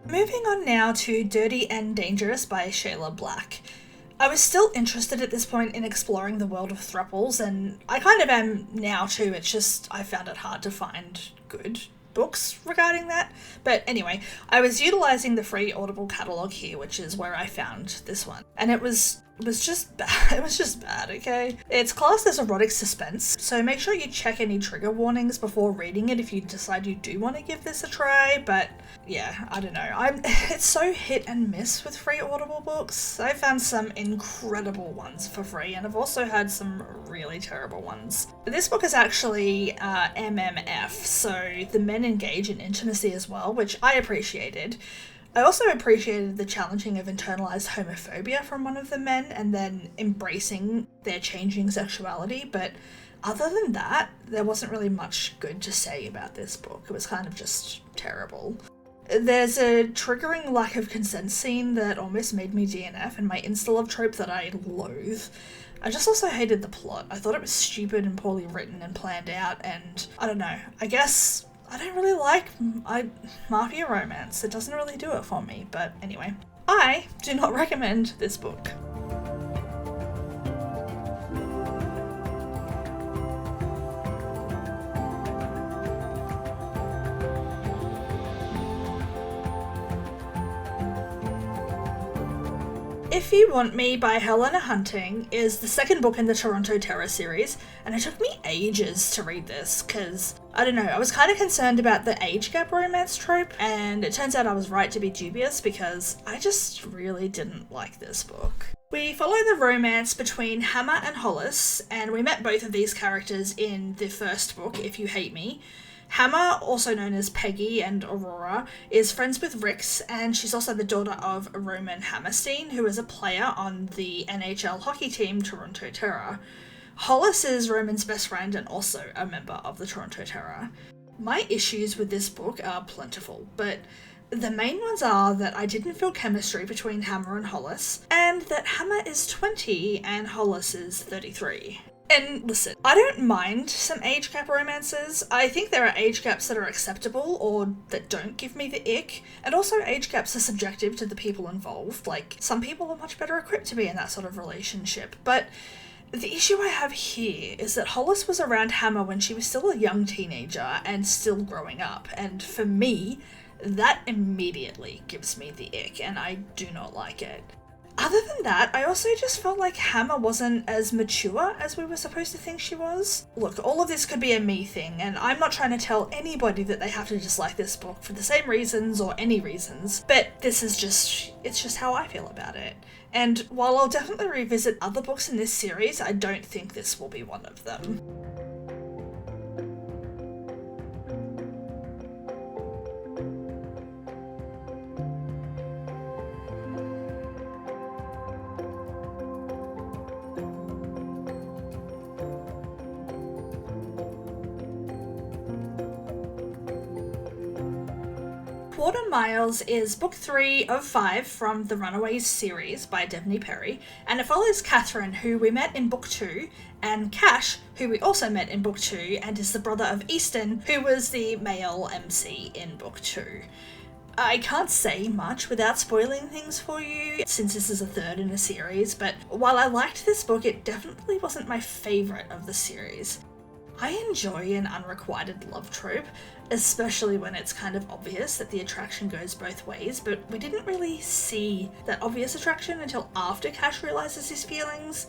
Moving on now to Dirty and Dangerous by Shayla Black. I was still interested at this point in exploring the world of thruples, and I kind of am now too. It's just I found it hard to find good books regarding that. But anyway, I was utilising the free Audible catalogue here, which is where I found this one. And it was It was just bad. It was just bad, okay? It's classed as erotic suspense, so make sure you check any trigger warnings before reading it if you decide you do want to give this a try, but yeah, I don't know. It's so hit and miss with free Audible books. I found some incredible ones for free, and I've also had some really terrible ones. This book is actually MMF, so the men engage in intimacy as well, which I appreciated. I also appreciated the challenging of internalized homophobia from one of the men and then embracing their changing sexuality, but other than that, there wasn't really much good to say about this book. It was kind of just terrible. There's a triggering lack of consent scene that almost made me DNF, and my insta-love trope that I loathe. I just also hated the plot. I thought it was stupid and poorly written and planned out, and I don't know, I guess I don't really like mafia romance. It doesn't really do it for me, but anyway. I do not recommend this book. If You Want Me by Helena Hunting is the second book in the Toronto Terror series, and it took me ages to read this because, I don't know, I was kind of concerned about the age gap romance trope, and it turns out I was right to be dubious because I just really didn't like this book. We follow the romance between Hammer and Hollis, and we met both of these characters in the first book, If You Hate Me. Hammer, also known as Peggy and Aurora, is friends with Rix, and she's also the daughter of Roman Hammerstein, who is a player on the NHL hockey team Toronto Terror. Hollis is Roman's best friend and also a member of the Toronto Terror. My issues with this book are plentiful, but the main ones are that I didn't feel chemistry between Hammer and Hollis, and that Hammer is 20 and Hollis is 33. And listen, I don't mind some age gap romances. I think there are age gaps that are acceptable or that don't give me the ick. And also age gaps are subjective to the people involved. Like, some people are much better equipped to be in that sort of relationship. But the issue I have here is that Hollis was around Hammer when she was still a young teenager and still growing up. And for me, that immediately gives me the ick, and I do not like it. Other than that, I also just felt like Hammer wasn't as mature as we were supposed to think she was. Look, all of this could be a me thing, and I'm not trying to tell anybody that they have to dislike this book for the same reasons or any reasons, but it's just how I feel about it. And while I'll definitely revisit other books in this series, I don't think this will be one of them. Quarter Miles is book 3 of 5 from the Runaway series by Devney Perry, and it follows Catherine, who we met in book 2, and Cash, who we also met in book 2, and is the brother of Easton, who was the male MC in book 2. I can't say much without spoiling things for you, since this is a third in a series, but while I liked this book, it definitely wasn't my favourite of the series. I enjoy an unrequited love trope, especially when it's kind of obvious that the attraction goes both ways, but we didn't really see that obvious attraction until after Cash realises his feelings.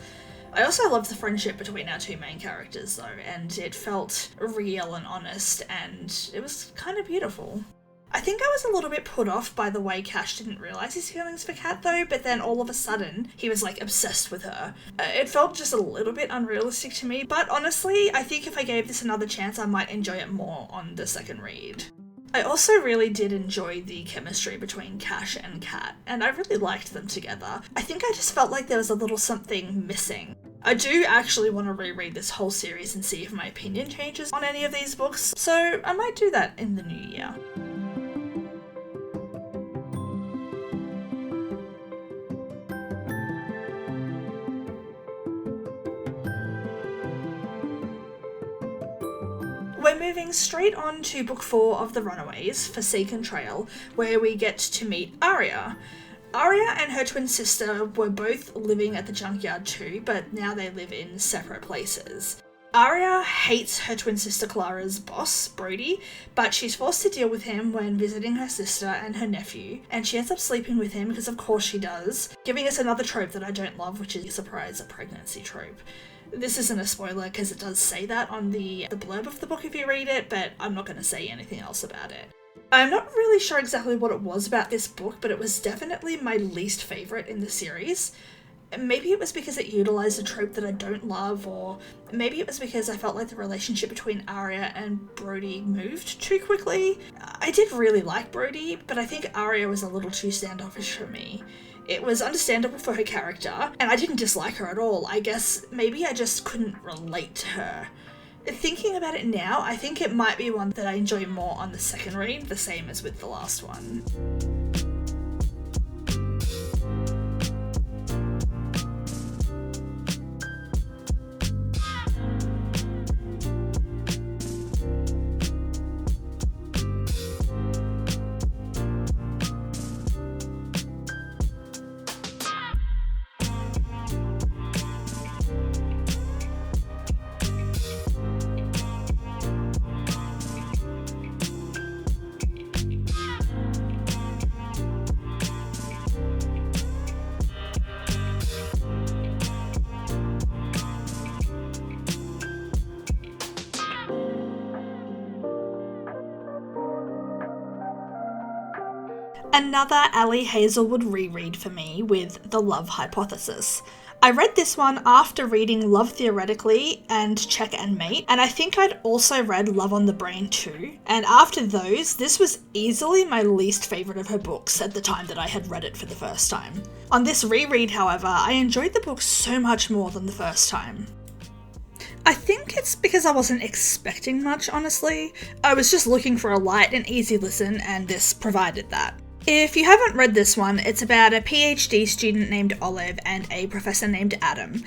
I also loved the friendship between our two main characters though, and it felt real and honest, and it was kind of beautiful. I think I was a little bit put off by the way Cash didn't realise his feelings for Kat though, but then all of a sudden he was like obsessed with her. It felt just a little bit unrealistic to me, but honestly, I think if I gave this another chance I might enjoy it more on the second read. I also really did enjoy the chemistry between Cash and Kat, and I really liked them together. I think I just felt like there was a little something missing. I do actually want to reread this whole series and see if my opinion changes on any of these books, so I might do that in the new year. We're moving straight on to book 4 of The Runaways, Forsaken Trail, where we get to meet Aria. Aria and her twin sister were both living at the junkyard too, but now they live in separate places. Aria hates her twin sister Clara's boss, Brody, but she's forced to deal with him when visiting her sister and her nephew, and she ends up sleeping with him because of course she does, giving us another trope that I don't love, which is a surprise pregnancy trope. This isn't a spoiler because it does say that on the blurb of the book if you read it, but I'm not going to say anything else about it. I'm not really sure exactly what it was about this book, but it was definitely my least favourite in the series. Maybe it was because it utilised a trope that I don't love, or maybe it was because I felt like the relationship between Aria and Brody moved too quickly. I did really like Brody, but I think Aria was a little too standoffish for me. It was understandable for her character, and I didn't dislike her at all. I guess maybe I just couldn't relate to her. Thinking about it now, I think it might be one that I enjoy more on the second read, the same as with the last one. Another Ali Hazelwood reread for me with The Love Hypothesis. I read this one after reading Love Theoretically and Check and Mate, and I think I'd also read Love on the Brain too, and after those, this was easily my least favourite of her books at the time that I had read it for the first time. On this reread, however, I enjoyed the book so much more than the first time. I think it's because I wasn't expecting much, honestly. I was just looking for a light and easy listen, and this provided that. If you haven't read this one, it's about a PhD student named Olive and a professor named Adam.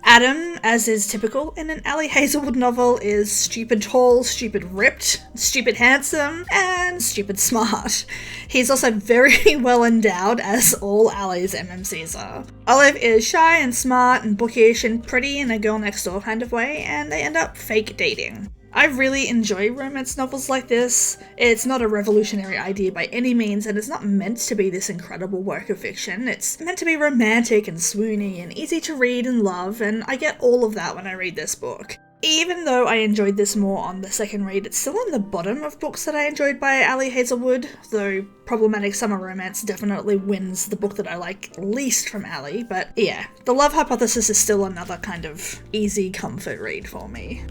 Adam, as is typical in an Ali Hazelwood novel, is stupid tall, stupid ripped, stupid handsome, and stupid smart. He's also very well endowed, as all Ali's MMCs are. Olive is shy and smart and bookish and pretty in a girl next door kind of way, and they end up fake dating. I really enjoy romance novels like this. It's not a revolutionary idea by any means, and it's not meant to be this incredible work of fiction. It's meant to be romantic and swoony and easy to read and love, and I get all of that when I read this book. Even though I enjoyed this more on the second read, it's still on the bottom of books that I enjoyed by Ali Hazelwood, though Problematic Summer Romance definitely wins the book that I like least from Ali, but yeah, The Love Hypothesis is still another kind of easy comfort read for me.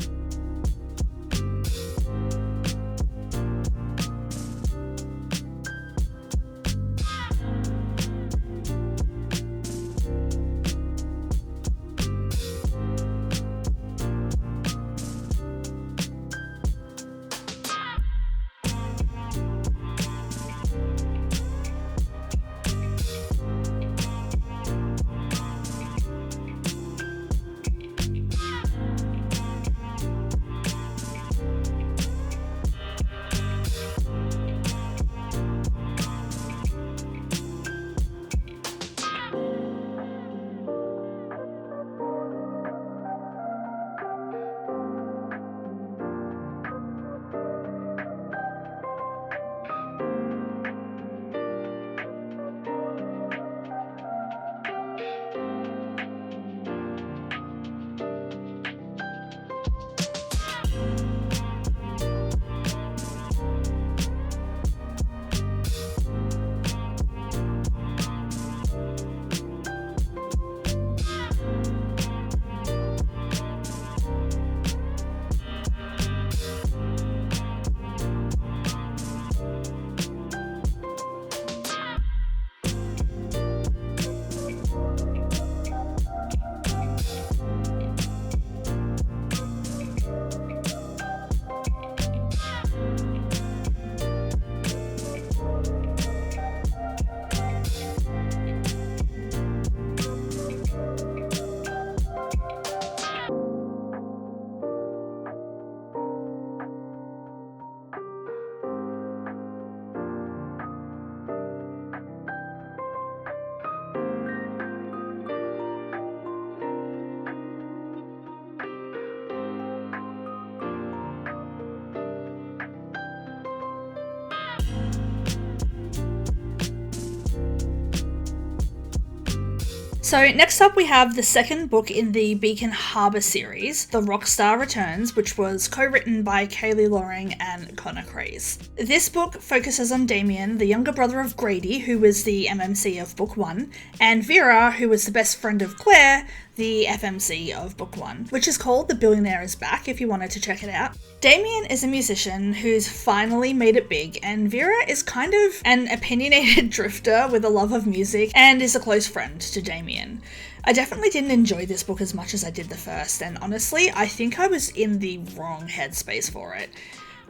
So next up we have the second book in the Beacon Harbour series, The Rockstar Returns, which was co-written by Kayley Loring and Connor Craze. This book focuses on Damien, the younger brother of Grady, who was the MMC of Book 1, and Vera, who was the best friend of Claire, the FMC of Book 1, which is called The Billionaire is Back if you wanted to check it out. Damien is a musician who's finally made it big, and Vera is kind of an opinionated drifter with a love of music and is a close friend to Damien. I definitely didn't enjoy this book as much as I did the first, and honestly, I think I was in the wrong headspace for it.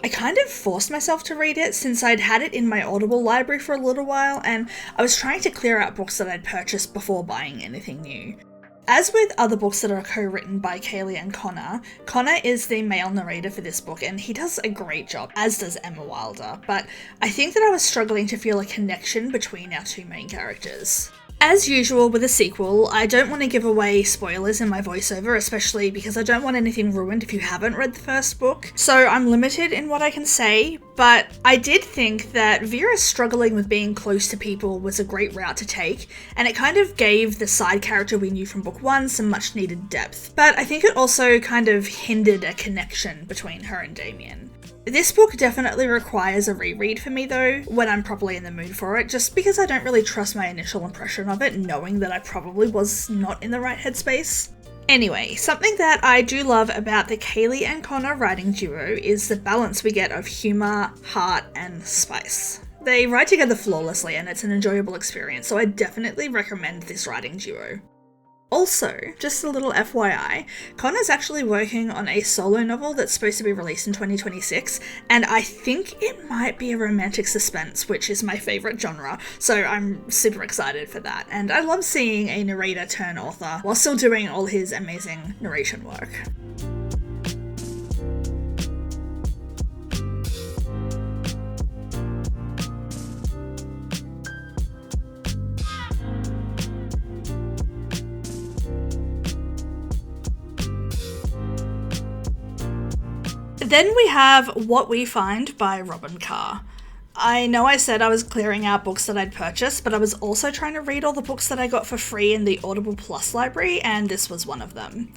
I kind of forced myself to read it since I'd had it in my Audible library for a little while, and I was trying to clear out books that I'd purchased before buying anything new. As with other books that are co-written by Kayley and Connor, Connor is the male narrator for this book and he does a great job, as does Emma Wilder, but I think that I was struggling to feel a connection between our two main characters. As usual with a sequel, I don't want to give away spoilers in my voiceover, especially because I don't want anything ruined if you haven't read the first book, so I'm limited in what I can say, but I did think that Vera struggling with being close to people was a great route to take, and it kind of gave the side character we knew from book 1 some much needed depth, but I think it also kind of hindered a connection between her and Damien. This book definitely requires a reread for me though, when I'm properly in the mood for it, just because I don't really trust my initial impression of it, knowing that I probably was not in the right headspace. Anyway, something that I do love about the Kayley and Connor writing duo is the balance we get of humour, heart, and spice. They write together flawlessly and it's an enjoyable experience, so I definitely recommend this writing duo. Also, just a little FYI, Connor's actually working on a solo novel that's supposed to be released in 2026, and I think it might be a romantic suspense, which is my favourite genre, so I'm super excited for that, and I love seeing a narrator turn author while still doing all his amazing narration work. Then we have What We Find by Robin Carr. I know I said I was clearing out books that I'd purchased, but I was also trying to read all the books that I got for free in the Audible Plus library, and this was one of them.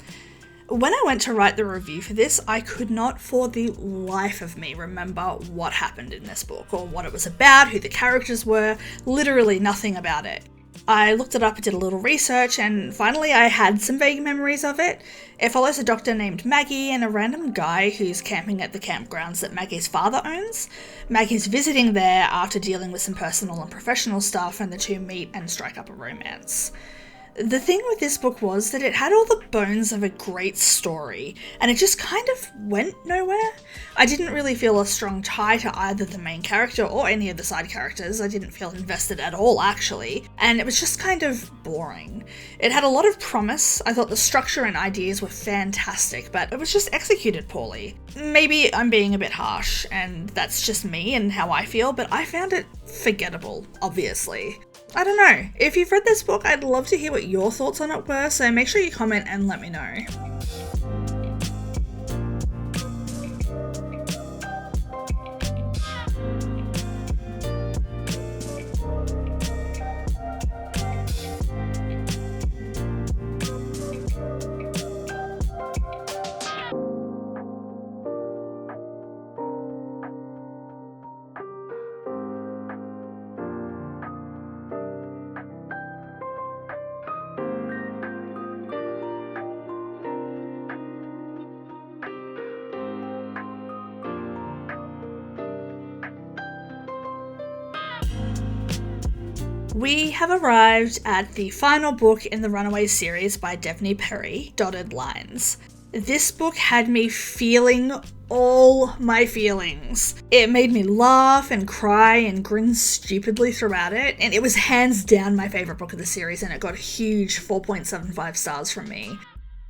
When I went to write the review for this, I could not for the life of me remember what happened in this book, or what it was about, who the characters were, literally nothing about it. I looked it up, did a little research, and finally I had some vague memories of it. It follows a doctor named Maggie and a random guy who's camping at the campgrounds that Maggie's father owns. Maggie's visiting there after dealing with some personal and professional stuff, and the two meet and strike up a romance. The thing with this book was that it had all the bones of a great story, and it just kind of went nowhere. I didn't really feel a strong tie to either the main character or any of the side characters. I didn't feel invested at all, actually, and it was just kind of boring. It had a lot of promise. I thought the structure and ideas were fantastic, but it was just executed poorly. Maybe I'm being a bit harsh, and that's just me and how I feel, but I found it forgettable, obviously. I don't know, if you've read this book, I'd love to hear what your thoughts on it were, so make sure you comment and let me know. We have arrived at the final book in the Runaway series by Devney Perry, Dotted Lines. This book had me feeling all my feelings. It made me laugh and cry and grin stupidly throughout it, and it was hands down my favourite book of the series, and it got a huge 4.75 stars from me.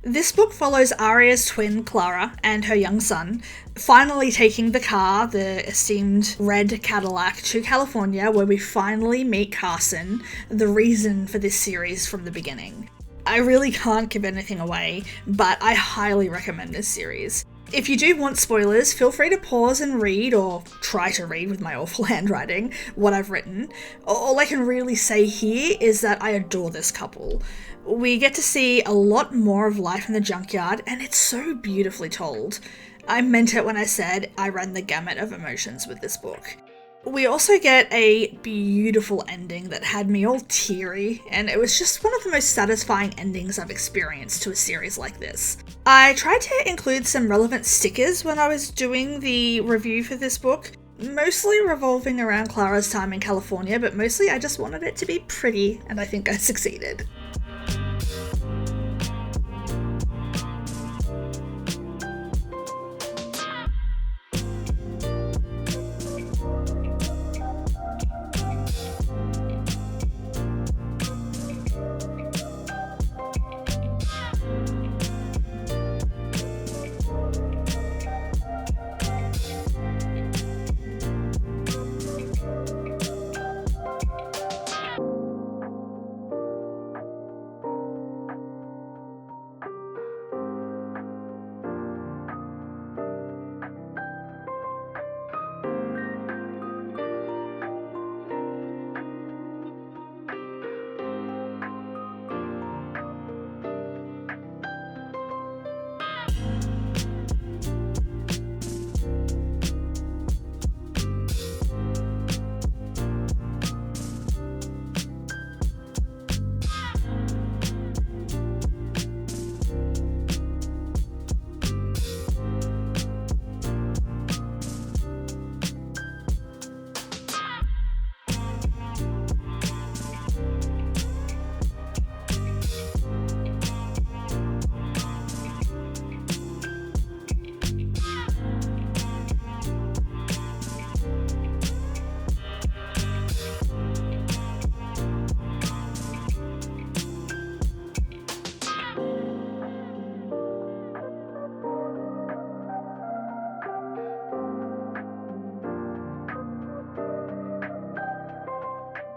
This book follows Aria's twin, Clara, and her young son, finally taking the car, the esteemed red Cadillac, to California, where we finally meet Carson, the reason for this series from the beginning. I really can't give anything away, but I highly recommend this series. If you do want spoilers, feel free to pause and read, or try to read with my awful handwriting, what I've written. All I can really say here is that I adore this couple. We get to see a lot more of life in the junkyard, and it's so beautifully told. I meant it when I said I ran the gamut of emotions with this book. We also get a beautiful ending that had me all teary, and it was just one of the most satisfying endings I've experienced to a series like this. I tried to include some relevant stickers when I was doing the review for this book, mostly revolving around Clara's time in California, but mostly I just wanted it to be pretty, and I think I succeeded.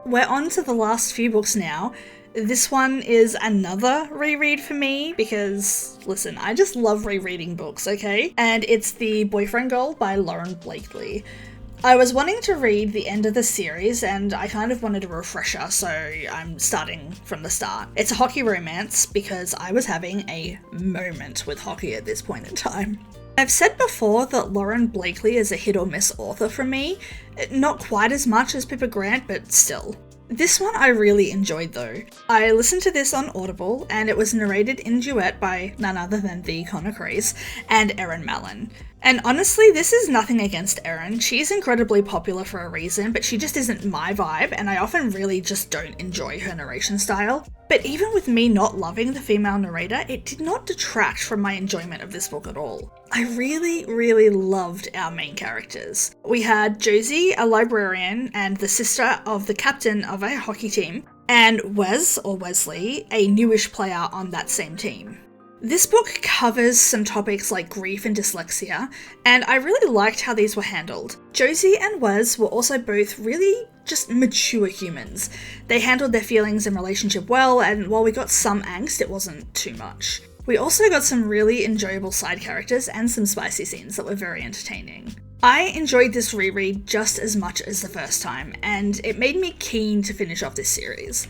We're on to the last few books now. This one is another reread for me because, listen, I just love rereading books, okay? And it's The Boyfriend Goal by Lauren Blakely. I was wanting to read the end of the series and I kind of wanted a refresher, so I'm starting from the start. It's a hockey romance because I was having a moment with hockey at this point in time. I've said before that Lauren Blakely is a hit or miss author for me. Not quite as much as Pippa Grant, but still. This one I really enjoyed though. I listened to this on Audible and it was narrated in duet by none other than the Connor Crease and Erin Mallon. And honestly, this is nothing against Erin. She's incredibly popular for a reason, but she just isn't my vibe, and I often really just don't enjoy her narration style. But even with me not loving the female narrator, it did not detract from my enjoyment of this book at all. I really loved our main characters. We had Josie, a librarian and the sister of the captain of a hockey team, and Wes, or Wesley, a newish player on that same team. This book covers some topics like grief and dyslexia, and I really liked how these were handled. Josie and Wes were also both really just mature humans. They handled their feelings and relationship well, and while we got some angst, it wasn't too much. We also got some really enjoyable side characters and some spicy scenes that were very entertaining. I enjoyed this reread just as much as the first time, and it made me keen to finish off this series.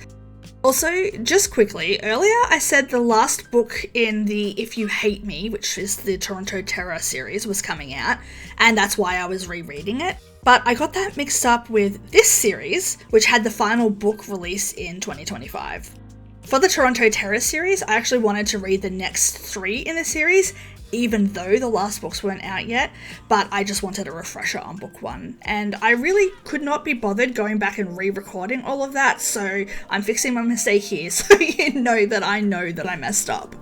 Also, just quickly, earlier I said the last book in the If You Hate Me, which is the Toronto Terror series, was coming out, and that's why I was rereading it. But I got that mixed up with this series, which had the final book release in 2025. For the Toronto Terror series, I actually wanted to read the next 3 in the series, even though the last books weren't out yet, but I just wanted a refresher on book 1. And I really could not be bothered going back and re-recording all of that, so I'm fixing my mistake here so you know that I messed up.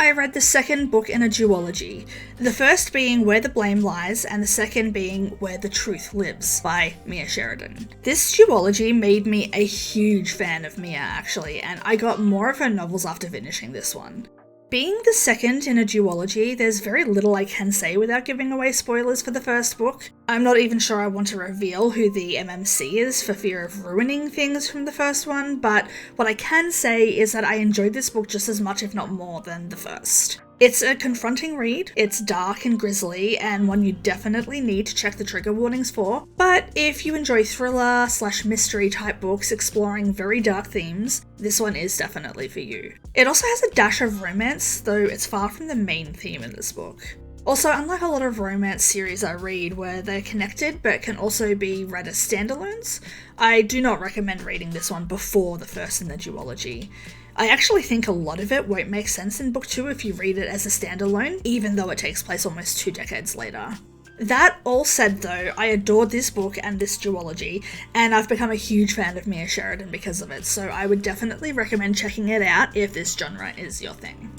I read the second book in a duology, the first being Where the Blame Lies and the second being Where the Truth Lives by Mia Sheridan. This duology made me a huge fan of Mia actually, and I got more of her novels after finishing this one. Being the second in a duology, there's very little I can say without giving away spoilers for the first book. I'm not even sure I want to reveal who the MMC is for fear of ruining things from the first one, but what I can say is that I enjoyed this book just as much if not more than the first. It's a confronting read, it's dark and grisly, and one you definitely need to check the trigger warnings for, but if you enjoy thriller/mystery type books exploring very dark themes, this one is definitely for you. It also has a dash of romance, though it's far from the main theme in this book. Also, unlike a lot of romance series I read where they're connected but can also be read as standalones, I do not recommend reading this one before the first in the duology. I actually think a lot of it won't make sense in book 2 if you read it as a standalone, even though it takes place almost 2 decades later. That all said though, I adored this book and this duology, and I've become a huge fan of Mia Sheridan because of it, so I would definitely recommend checking it out if this genre is your thing.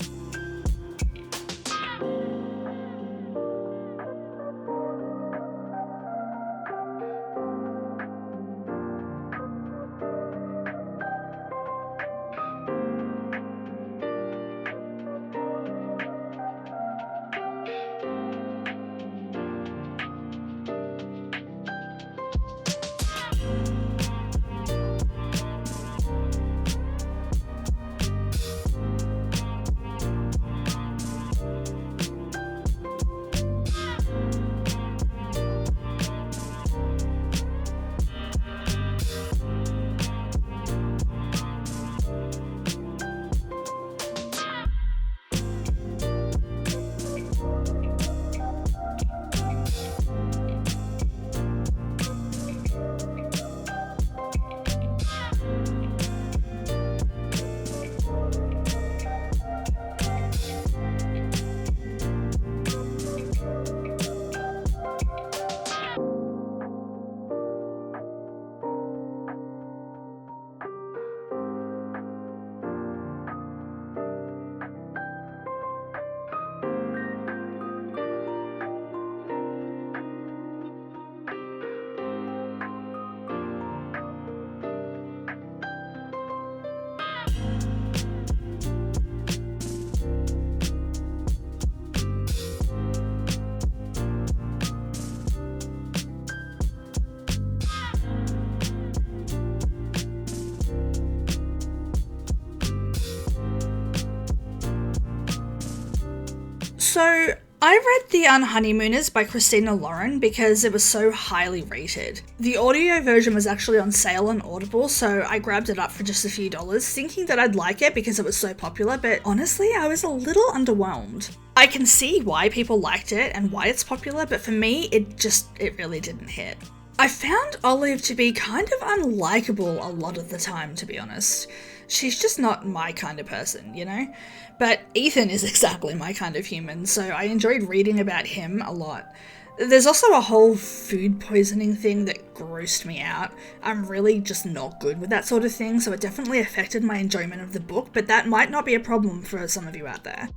So, I read The Unhoneymooners by Christina Lauren because it was so highly rated. The audio version was actually on sale on Audible, so I grabbed it up for just a few dollars, thinking that I'd like it because it was so popular, but honestly, I was a little underwhelmed. I can see why people liked it and why it's popular, but for me, it really didn't hit. I found Olive to be kind of unlikable a lot of the time, to be honest. She's just not my kind of person, you know? But Ethan is exactly my kind of human, so I enjoyed reading about him a lot. There's also a whole food poisoning thing that grossed me out. I'm really just not good with that sort of thing, so it definitely affected my enjoyment of the book, but that might not be a problem for some of you out there.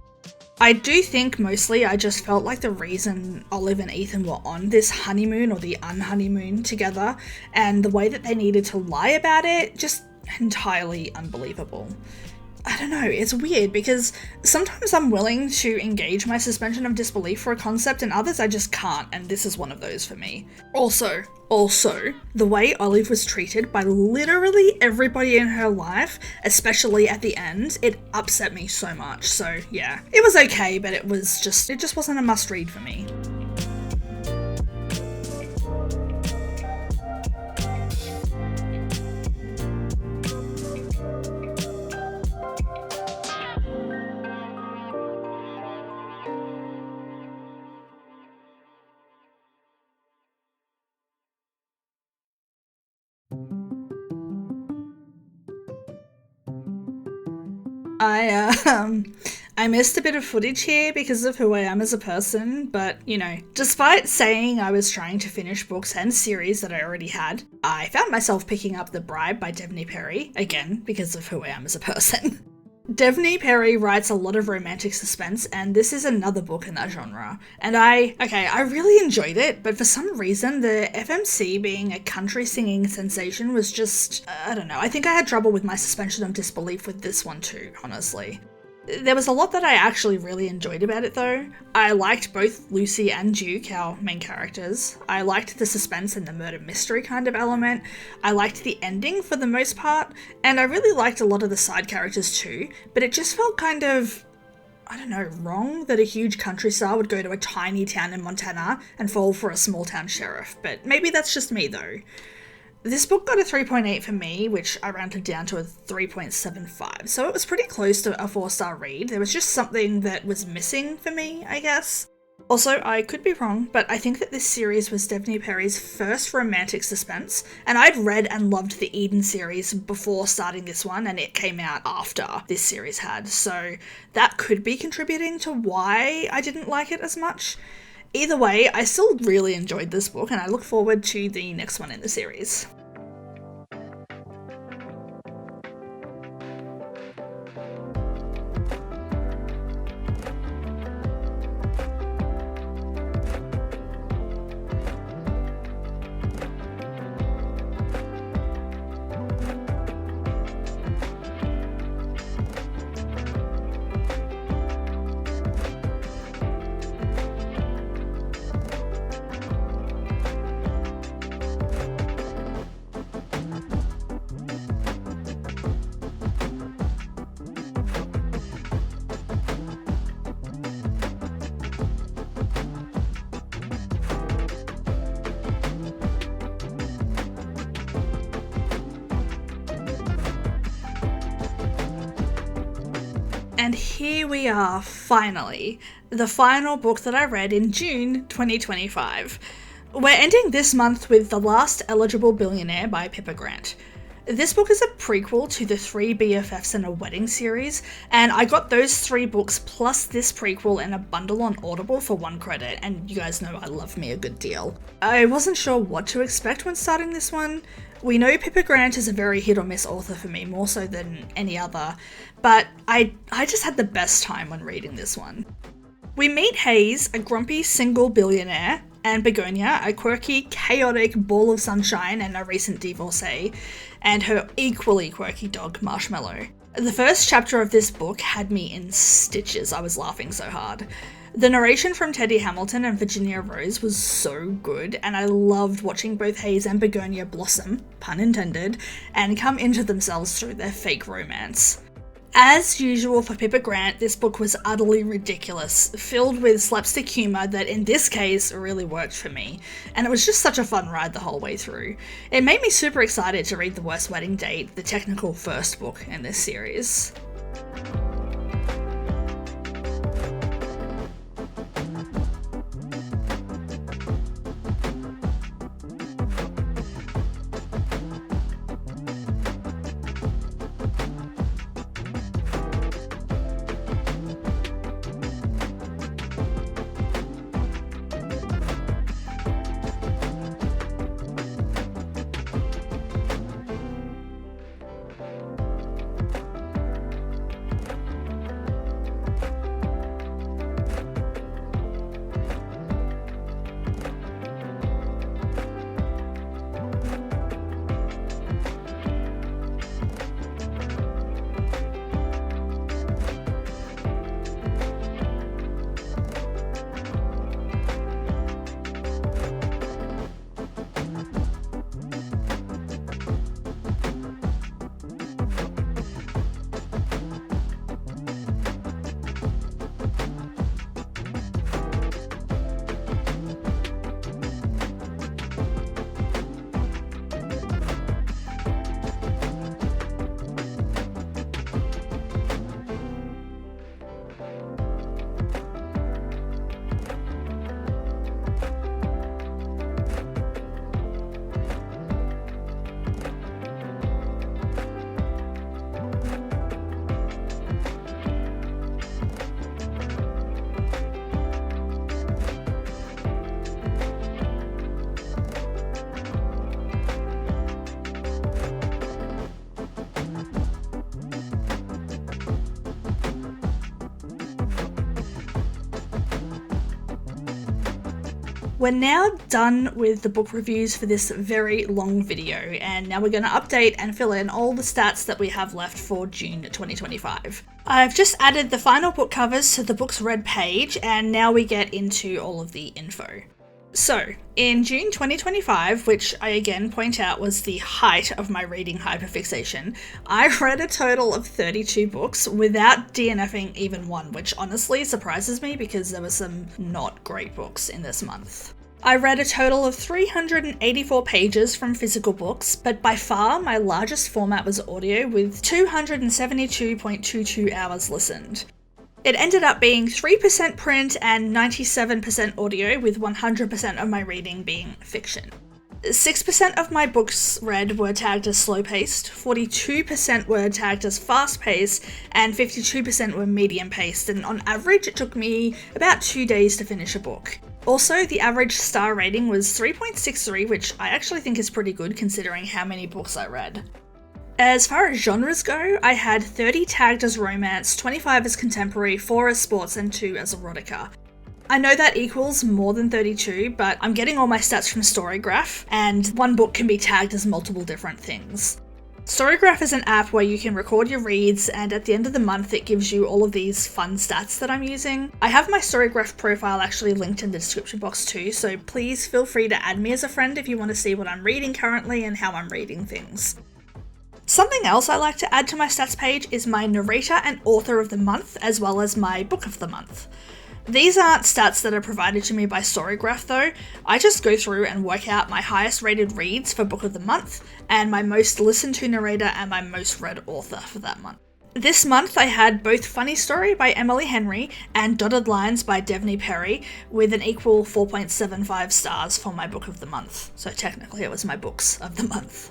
I do think mostly I just felt like the reason Olive and Ethan were on this honeymoon or the unhoneymoon together, and the way that they needed to lie about it, just entirely unbelievable. I don't know, it's weird because sometimes I'm willing to engage my suspension of disbelief for a concept and others I just can't, and this is one of those for me. Also, the way Olive was treated by literally everybody in her life, especially at the end, it upset me so much. So yeah, it was okay, but it just wasn't a must read for me. I missed a bit of footage here because of who I am as a person, but, you know, despite saying I was trying to finish books and series that I already had, I found myself picking up The Bribe by Devney, again, because of who I am as a person. Devney Perry writes a lot of romantic suspense, and this is another book in that genre. And I really enjoyed it, but for some reason, the FMC being a country singing sensation was just, I don't know, I think I had trouble with my suspension of disbelief with this one too, honestly. There was a lot that I actually really enjoyed about it though. I liked both Lucy and Duke, our main characters. I liked the suspense and the murder mystery kind of element. I liked the ending for the most part, and I really liked a lot of the side characters too, but it just felt kind of, I don't know, wrong that a huge country star would go to a tiny town in Montana and fall for a small town sheriff, but maybe that's just me though. This book got a 3.8 for me, which I rounded down to a 3.75, so it was pretty close to a 4-star read. There was just something that was missing for me, I guess. Also, I could be wrong, but I think that this series was Devney Perry's first romantic suspense, and I'd read and loved the Eden series before starting this one, and it came out after this series had, so that could be contributing to why I didn't like it as much. Either way, I still really enjoyed this book, and I look forward to the next one in the series. And here we are, finally. The final book that I read in June 2025. We're ending this month with The Last Eligible Billionaire by Pippa Grant. This book is a prequel to the 3 BFFs and a Wedding series, and I got those 3 books plus this prequel in a bundle on Audible for 1 credit, and you guys know I love me a good deal. I wasn't sure what to expect when starting this one. We know Pippa Grant is a very hit or miss author for me, more so than any other, but I just had the best time when reading this one. We meet Hayes, a grumpy single billionaire, and Begonia, a quirky, chaotic ball of sunshine and a recent divorcee, and her equally quirky dog, Marshmallow. The first chapter of this book had me in stitches. I was laughing so hard. The narration from Teddy Hamilton and Virginia Rose was so good, and I loved watching both Hayes and Begonia blossom, pun intended, and come into themselves through their fake romance. As usual for Pippa Grant, this book was utterly ridiculous, filled with slapstick humour that in this case really worked for me, and it was just such a fun ride the whole way through. It made me super excited to read The Worst Wedding Date, the technical first book in this series. We're now done with the book reviews for this very long video, and now we're going to update and fill in all the stats that we have left for June 2025. I've just added the final book covers to the book's read page, and now we get into all of the info. So, in June 2025, which I again point out was the height of my reading hyperfixation, I read a total of 32 books without DNFing even one, which honestly surprises me because there were some not great books in this month. I read a total of 384 pages from physical books, but by far my largest format was audio with 272.22 hours listened. It ended up being 3% print and 97% audio, with 100% of my reading being fiction. 6% of my books read were tagged as slow-paced, 42% were tagged as fast-paced, and 52% were medium-paced, and on average it took me about 2 days to finish a book. Also, the average star rating was 3.63, which I actually think is pretty good considering how many books I read. As far as genres go, I had 30 tagged as romance, 25 as contemporary, 4 as sports, and 2 as erotica. I know that equals more than 32, but I'm getting all my stats from Storygraph, and one book can be tagged as multiple different things. Storygraph is an app where you can record your reads, and at the end of the month it gives you all of these fun stats that I'm using. I have my Storygraph profile actually linked in the description box too, so please feel free to add me as a friend if you want to see what I'm reading currently and how I'm reading things. Something else I like to add to my stats page is my narrator and author of the month, as well as my book of the month. These aren't stats that are provided to me by Storygraph though. I just go through and work out my highest rated reads for book of the month, and my most listened to narrator and my most read author for that month. This month I had both Funny Story by Emily Henry and Dotted Lines by Devney Perry, with an equal 4.75 stars for my book of the month. So technically it was my books of the month.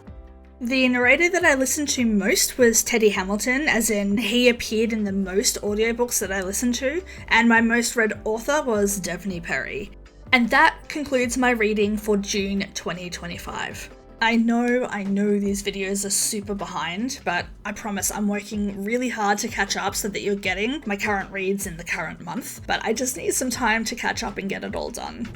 The narrator that I listened to most was Teddy Hamilton, as in he appeared in the most audiobooks that I listened to, and my most read author was Devney Perry. And that concludes my reading for June 2025. I know these videos are super behind, but I promise I'm working really hard to catch up so that you're getting my current reads in the current month, but I just need some time to catch up and get it all done.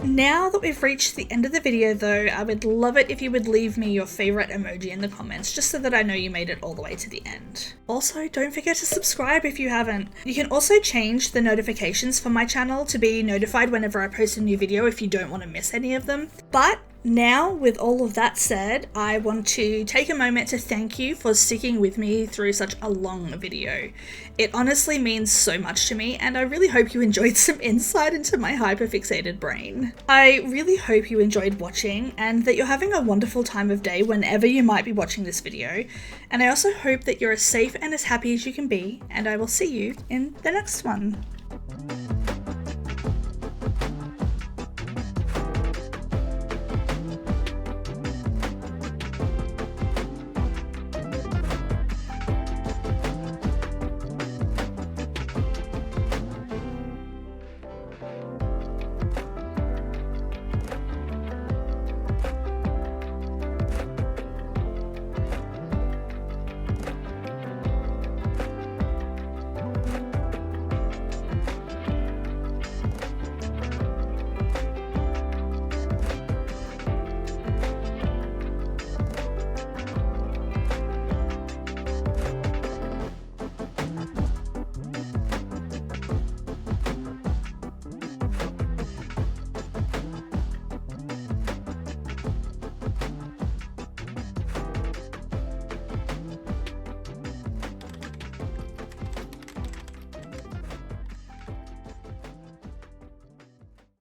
Now that we've reached the end of the video though, I would love it if you would leave me your favourite emoji in the comments, just so that I know you made it all the way to the end. Also, don't forget to subscribe if you haven't. You can also change the notifications for my channel to be notified whenever I post a new video if you don't want to miss any of them. But now, with all of that said, I want to take a moment to thank you for sticking with me through such a long video. It honestly means so much to me, and I really hope you enjoyed some insight into my hyperfixated brain. I really hope you enjoyed watching, and that you're having a wonderful time of day whenever you might be watching this video. And I also hope that you're as safe and as happy as you can be, and I will see you in the next one.